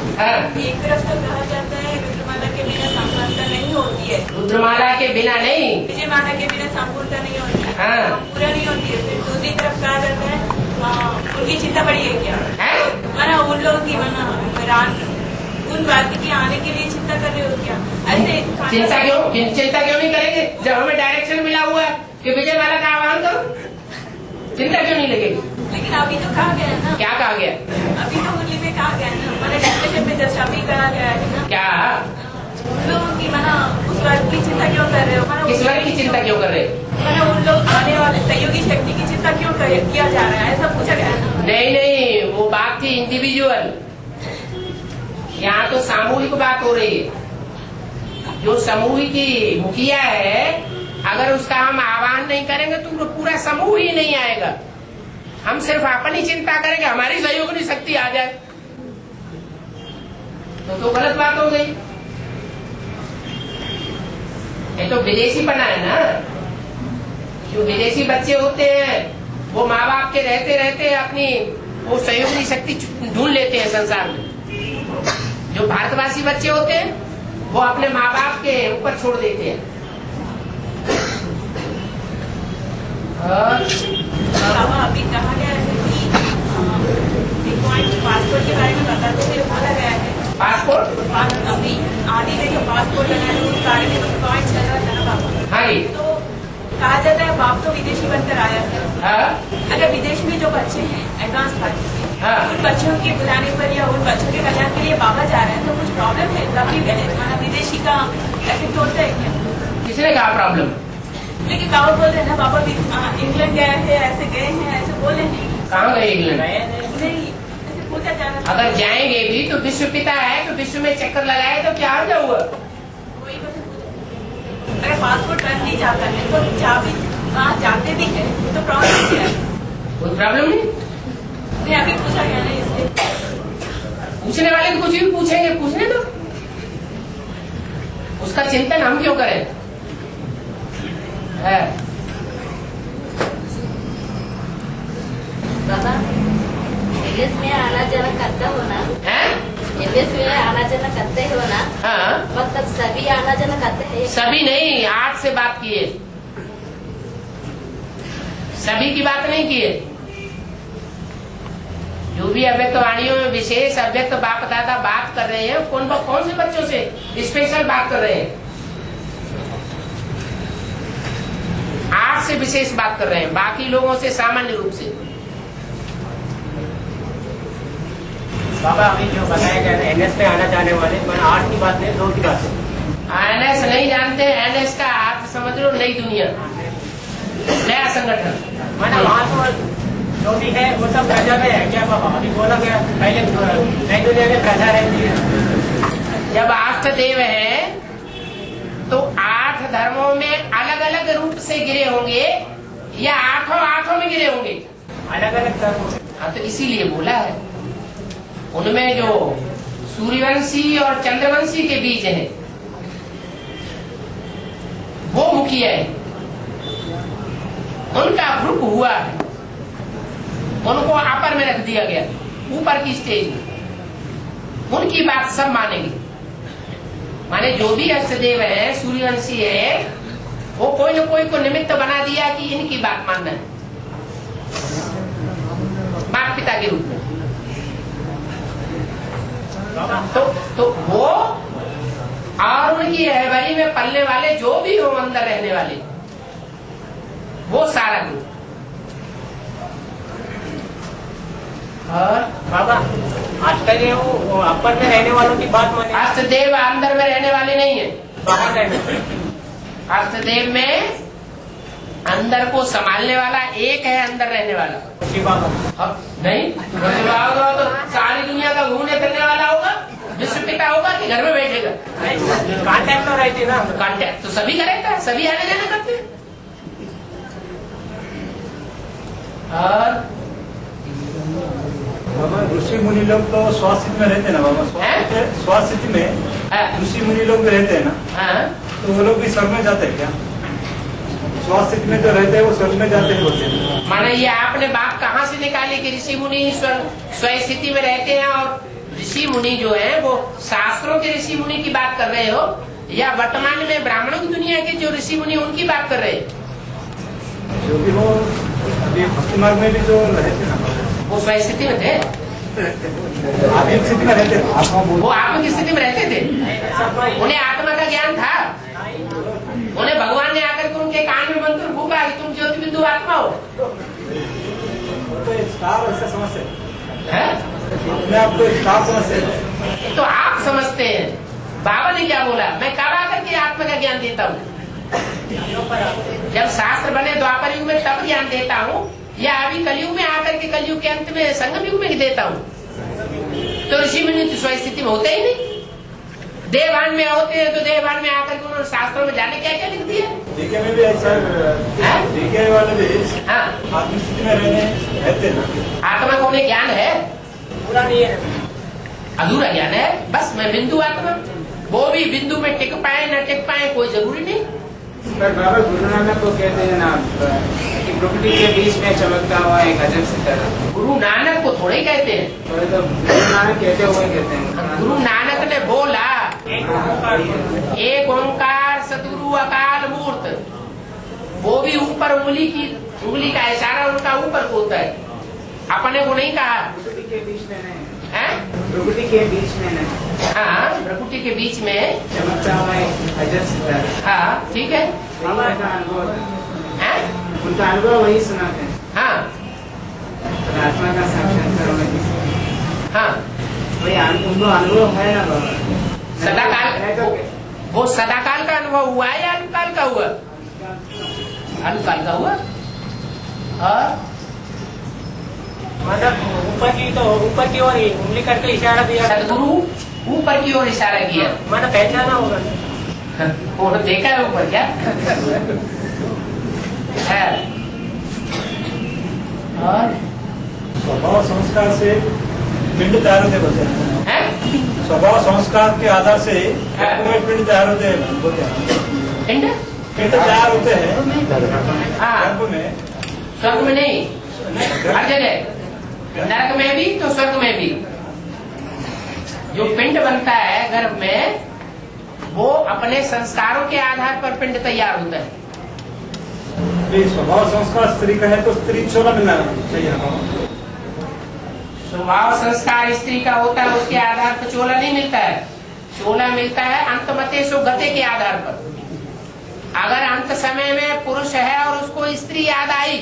एक तरफ तो कहा जाता है रुद्रमाला के बिना संपूर्णता नहीं होती है। रुद्रमाला के बिना नहीं, विजयमाला के बिना संपूर्णता नहीं होती है। हाँ। पूरा नहीं होती है। फिर दूसरी तरफ कहा जाता है उनकी चिंता बड़ी है क्या? माना उन लोगों की माना उन बात की आने के लिए चिंता कर रहे हो क्या? ऐसे चिंता क्यों नहीं करेंगे जब हमें डायरेक्शन मिला हुआ है कि विजयमाला का आह्वान करो? चिंता क्यों नहीं लगेगी? लेकिन अभी तो कहा गया है ना। क्या कहा गया? अभी तो मुरली में कहा गया है ना, मैंने डिस्कशन में जस्ट अभी कहा गया है ना। क्या उन लोगों की माना उस वर्ग की चिंता क्यों कर रहे हो? किस वर्ग की चिंता क्यों कर रहे हो? मैंने उन लोग आने वाले सहयोगी शक्ति की चिंता क्यों किया जा रहा है, ऐसा पूछा गया है ना। नहीं, वो बात थी इंडिविजुअल, यहाँ तो सामूहिक बात हो रही है। जो समूह की मुखिया है, अगर उसका हम आह्वान नहीं करेंगे तो पूरा समूह ही नहीं आएगा। हम सिर्फ अपनी चिंता करेंगे, हमारी सहयोगी शक्ति आ जाए तो गलत बात हो गई। ये तो विदेशी बना है ना। जो विदेशी बच्चे होते हैं वो माँ बाप के रहते रहते अपनी वो सहयोगी शक्ति ढूंढ लेते हैं संसार में। जो भारतवासी बच्चे होते हैं वो अपने माँ बाप के ऊपर छोड़ देते हैं। अभी कहा गया है कि पासपोर्ट के बारे में बता दो, फिर बोला गया है पासपोर्ट अभी आदि में जो पासपोर्ट लगा है उस बारे में तो पॉइंट चल रहा था ना बाबा। हाँ, तो कहा जाता है बाप तो विदेशी बनकर आया था। अगर विदेश में जो बच्चे हैं एडवांस पार्टी के, उन बच्चों के बुलाने पर या उन बच्चों के कल्याण के लिए बाबा जा रहे हैं तो कुछ प्रॉब्लम है? तभी विदेशी का इफेक्ट होता है क्या? किसने कहा प्रॉब्लम? लेकिन बाबा बोल रहे हैं ना, बाबा इंग्लैंड गए हैं, ऐसे गए हैं, ऐसे बोले नहीं। कहाँ गए इंग्लैंड? नहीं, ऐसे पूछा जा रहा। अगर जाएंगे भी तो विश्व पिता है तो विश्व में चक्कर लगाए तो क्या हो हुआ? अगर पासपोर्ट रन नहीं जाता है तो वहाँ जाते भी है तो प्रॉब्लम क्या है? कोई प्रॉब्लम नहीं। नहीं अभी पूछा गया नहीं इसलिए पूछने वाले तो कुछ भी पूछेंगे, पूछने दो, उसका चिंतन हम क्यों करें? है बाबा विदेश में आना जाना करते हो ना? विदेश में आना जाना करते हो ना? हाँ। मतलब सभी आना जाना करते हैं? सभी नहीं, 8 से बात किए, सभी की बात नहीं किए। जो भी अव्यक्त वाणियों में विशेष अव्यक्त बाप दादा बात कर रहे हैं, कौन से बच्चों से स्पेशल बात कर रहे हैं? 8 से विशेष बात कर रहे हैं, बाकी लोगों से सामान्य रूप से। बाबा अभी जो बताया गया एनएस पे आना चाहने वाले, मैंने 8 की बात नहीं 2 की बात है। एनएस नहीं जानते, एनएस का अर्थ समझ लो नई दुनिया, नया संगठन। मैंने वहाँ तो जो भी है वो सब प्रजा में है क्या बाबा? अभी बोला गया पहले नई दुनिया में प्रजा रहती है। जब अष्टदेव है तो 8 धर्मों में अलग अलग रूप से गिरे होंगे या आठों में गिरे होंगे? अलग अलग धर्म। हाँ, तो इसीलिए बोला है। उनमें जो सूर्यवंशी और चंद्रवंशी के बीज है वो मुखिया है, उनका ग्रुप हुआ है, उनको अपर में रख दिया गया, ऊपर की स्टेज में। उनकी बात सब मानेंगे। माने जो भी अष्टदेव है, सूर्यवंशी है, वो कोई न कोई को निमित्त बना दिया कि इनकी बात मानना है, माता पिता के रूप में। तो वो और उनकी रहबरी में पलने वाले जो भी हो, अंदर रहने वाले, वो सारा ग्रुप। और बाबा अष्टदेव वो अपर में रहने वालों की बात माने? अष्टदेव अंदर में रहने वाले नहीं है, बाहर रहने। अष्टदेव में अंदर को संभालने वाला एक है, अंदर रहने वाला शिव बाबा। अब नहीं होगा तो सारी दुनिया का घूमने फिरने वाला होगा, विश्व पिता होगा कि घर में बैठेगा? कांटेक्ट तो रहती ना। कांटेक्ट तो सभी का रहता है, सभी आने जाने करते हैं। और बाबा ऋषि मुनि लोग तो स्वास्थ्य में रहते हैं ना बाबा? स्वास्थ्य में ऋषि मुनि लोग भी रहते हैं ना? तो वो लोग भी स्वर्ग में जाते हैं क्या? स्वास्थ्य में जो रहते हैं वो स्वर्ग में जाते हैं बोलते हैं। माने ये आपने बात कहाँ से निकाली कि ऋषि मुनि स्वस्थिति में रहते हैं? और ऋषि मुनि जो है वो शास्त्रों के ऋषि मुनि की बात कर रहे हो या वर्तमान में ब्राह्मणों की दुनिया के जो ऋषि मुनि उनकी बात कर रहे हैं? जो भी हो, अभी भक्ति मार्ग में भी जो रहते ना, वो स्वस्थिति में थे, आत्मिक स्थिति में रहते थे। वो आत्मा की स्थिति में रहते थे, उन्हें आत्मा का ज्ञान था। उन्हें भगवान ने आकर के उनके कान में मंत्र फूका कि तुम ज्योति बिंदु आत्मा हो। तो स्टार ऐसा समझते हैं, मैं आपको स्टार समझते हैं। तो आप समझते हैं, बाबा ने क्या बोला? मैं कब आकर के आत्मा का ज्ञान देता हूँ? जब शास्त्र बने द्वापर युग में तब ज्ञान देता हूँ, या अभी कलयुग में आकर के कलयुग के अंत में संगम युग में ही देता हूँ? तो ऋषि मुनि स्वस्थिति में होते ही नहीं, देवान में होते हैं। तो देवान में आकर के उन्होंने शास्त्रों में जाने क्या क्या लिख दिया? डीके में भी ऐसा, डीके वाले भी आत्मिक स्थिति में रहते हैं। आत्मा को उन्हें ज्ञान है? पूरा नहीं है, अधूरा ज्ञान है। बस मैं बिंदु आत्मा, वो भी बिंदु में टिक पाए न टिक पाए कोई जरूरी नहीं। बाबा गुरु नानक को कहते हैं ना कि प्रकृति के बीच में चमकता हुआ एक अजब सितारा। गुरु नानक को थोड़े ही कहते हैं, तो गुरु नानक कहते हुए कहते हैं। गुरु नानक ने बोला एक ओंकार सतगुरु अकाल मूर्त। वो भी ऊपर उंगली का इशारा उनका ऊपर को होता है, अपने को नहीं कहा। प्रकृति के बीच में नहीं है, प्रकृति के बीच में नहीं। हाँ, प्रकृति के बीच में चमकता हुआ एक अजब सितारा। हाँ ठीक है, उनका अनुभव वही सुनाते हैं। हाँ आत्मा का साक्षात्कार वही। हाँ वही उनको अनुभव है ना बाबा? सदाकाल, वो सदाकाल का अनुभव हुआ है या अल्पकाल का हुआ? अल्पकाल का हुआ। और मतलब ऊपर की ओर उंगली करके इशारा दिया, सदगुरु ऊपर की ओर इशारा किया, मैंने पहचाना होगा। वो देखा है ऊपर क्या है? और स्वभाव संस्कार से पिंड तैयार होते बोलते हैं। स्वभाव संस्कार के आधार से पिंड तैयार होते हैं बोलते हैं। पिंड तैयार होते हैं में, स्वर्ग में नहीं, हर जगह, नरक में भी तो स्वर्ग में भी। जो पिंड बनता है गर्भ में, वो अपने संस्कारों के आधार पर पिंड तैयार होता है। स्वभाव संस्कार स्त्री का है तो स्त्री चोला मिलना चाहिए। स्वभाव संस्कार स्त्री का होता है, उसके आधार पर चोला नहीं मिलता है। चोला मिलता है अंतमतेषु गते के आधार पर। अगर अंत समय में पुरुष है और उसको स्त्री याद आई,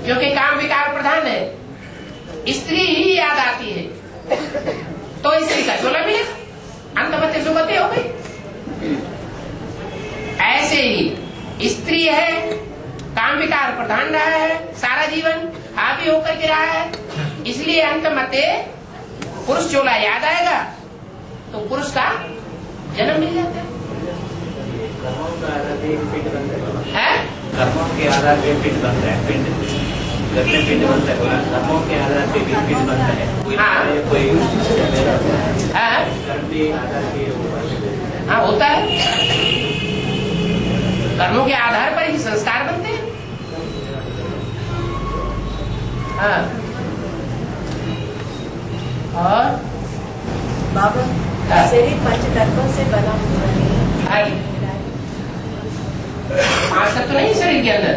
क्योंकि काम विकार प्रधान है, स्त्री ही याद आती है, तो स्त्री का चोला मिलेगा, अंतमतेषु गते हो गई। ऐसे ही स्त्री है, काम विकार प्रधान रहा है सारा जीवन, हावी होकर के रहा है, इसलिए अंतमते पुरुष चोला याद आएगा तो पुरुष का जन्म मिल जाता है। कर्मों के आधार पे पिंड बनता है। कर्मों के आधार पे पिंड बनता है। पिंड घर में पिंड बनता है, कर्मों के आधार पे भी पिंड बनता है। कोई कर्म के आधार पे हाँ होता है। कर्मों के आधार पर ही संस्कार बनते हैं। हाँ। और बाबा शरीर पंच तत्वों से बना हुआ है। पांच तत्व नहीं शरीर के अंदर।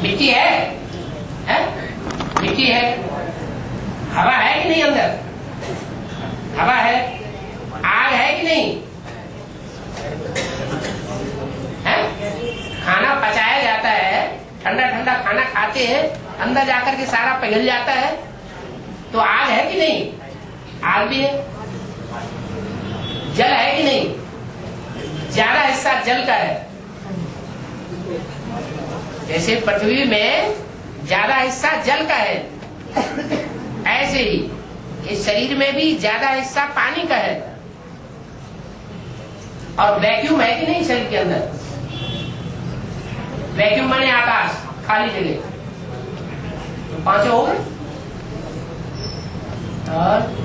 मिट्टी है? मिट्टी है। हवा है कि नहीं अंदर? हवा है। आग है कि नहीं? है? खाना पचाया जाता है, ठंडा ठंडा खाना खाते हैं, अंदर जाकर के सारा पिघल जाता है, तो आग है कि नहीं? आग भी है। जल है कि नहीं? ज्यादा हिस्सा जल का है। जैसे पृथ्वी में ज्यादा हिस्सा जल का है, ऐसे ही इस शरीर में भी ज्यादा हिस्सा पानी का है। और वैक्यूम है कि नहीं शरीर के अंदर? वैक्यूम माने आकाश, खाली जगह। तो पांचों हो गए। और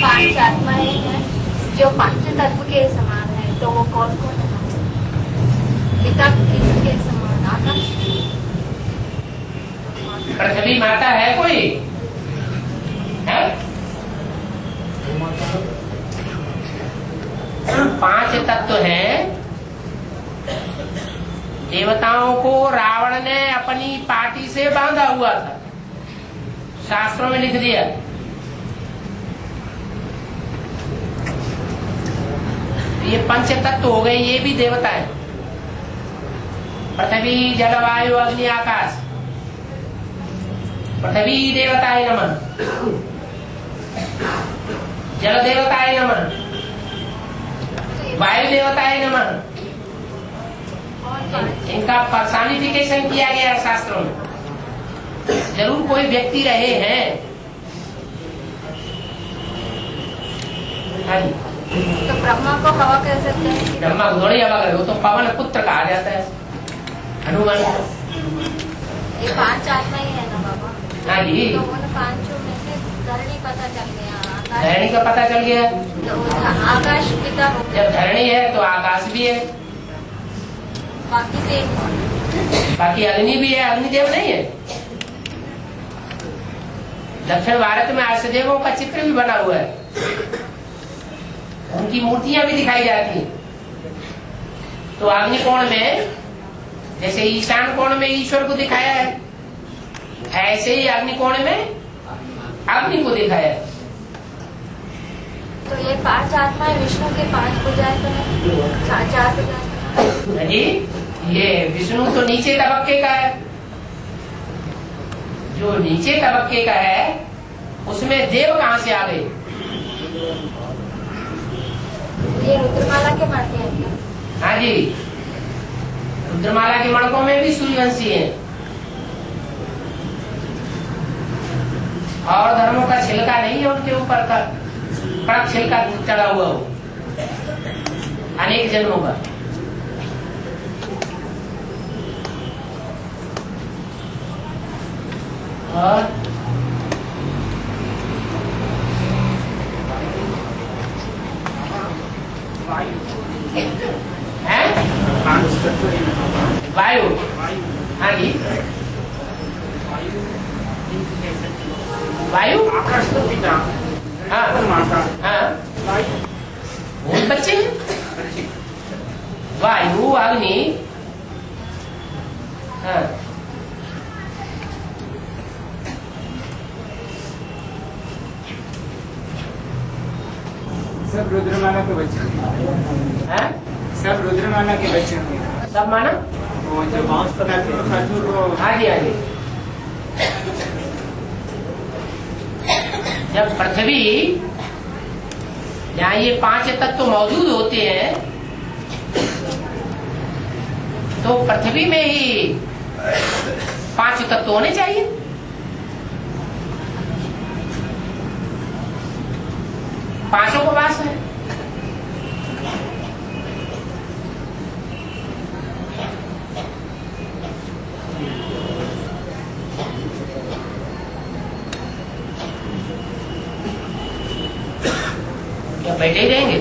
पांच आत्माएं हैं जो पंच तत्व के समान है, तो वो कौन कौन है? पिता के समान आकाश। पृथ्वी माता है कोई? है? पांच तत्व हैं। देवताओं को रावण ने अपनी पार्टी से बांधा हुआ था, शास्त्रों में लिख दिया। ये पंच तत्व हो गए, ये भी देवता है। पृथ्वी जल वायु अग्नि आकाश। पृथ्वी देवताय नमः, जल देवताय नमः, वायु देवताय नमः। इनका पर्सनिफिकेशन किया गया है शास्त्रों में। जरूर कोई व्यक्ति रहे हैं। तो ब्रह्मा को हवा कह सकते हैं? ब्रह्मा को थोड़ी हवा करे, वो तो पवन पुत्र कहा जाता है हनुमान। ये पांच आत्माएं है ना बाबा? हाँ जी। तो उन पांचों में से धरणी पता चल गया, धरणी का पता चल गया। तो आकाश पिता हो गया। जब धरणी है तो आकाश भी है, बाकी देव, बाकी अग्नि भी है। अग्निदेव नहीं है? दक्षिण भारत में आश्रदेवों का चित्र भी बना हुआ है, उनकी मूर्तियां भी दिखाई जाती हैं। तो अग्नि कोण में, जैसे ईशान कोण में ईश्वर को दिखाया है, ऐसे ही अग्नि कोण में अग्नि को दिखाया है। तो ये पांच आत्माएं विष्णु के पांच भुजाएं तो नहीं, चार भुजाएं जी। ये विष्णु तो नीचे तबक्के का है, जो जो नीचे तबक्के का है उसमें देव कहाँ से आ गए? ये रुद्रमाला के मणके हैं। हाँ जी, रुद्रमाला के मणकों में भी सूर्यवंशी हैं। और धर्मों का छिलका नहीं है उनके ऊपर का, कड़क छिलका चढ़ा हुआ हो अनेक जन्मों का। और वायु, हाँ जी, वायु आकाश तो पिता, हाँ वो बच्चे हैं। वायु, अग्नि, हाँ सब रुद्रमाला के बच्चे हैं। सब रुद्रमाला के बच्चे होंगे। सब माना वो जो बांस बनाते हैं खजूर वो। हाँ जी, हाँ जी। जब पृथ्वी, जहाँ ये 5 तत्व मौजूद होते हैं, तो पृथ्वी में ही 5 तत्व होने चाहिए। पांचों को वास है। क्या बैठे ही रहेंगे?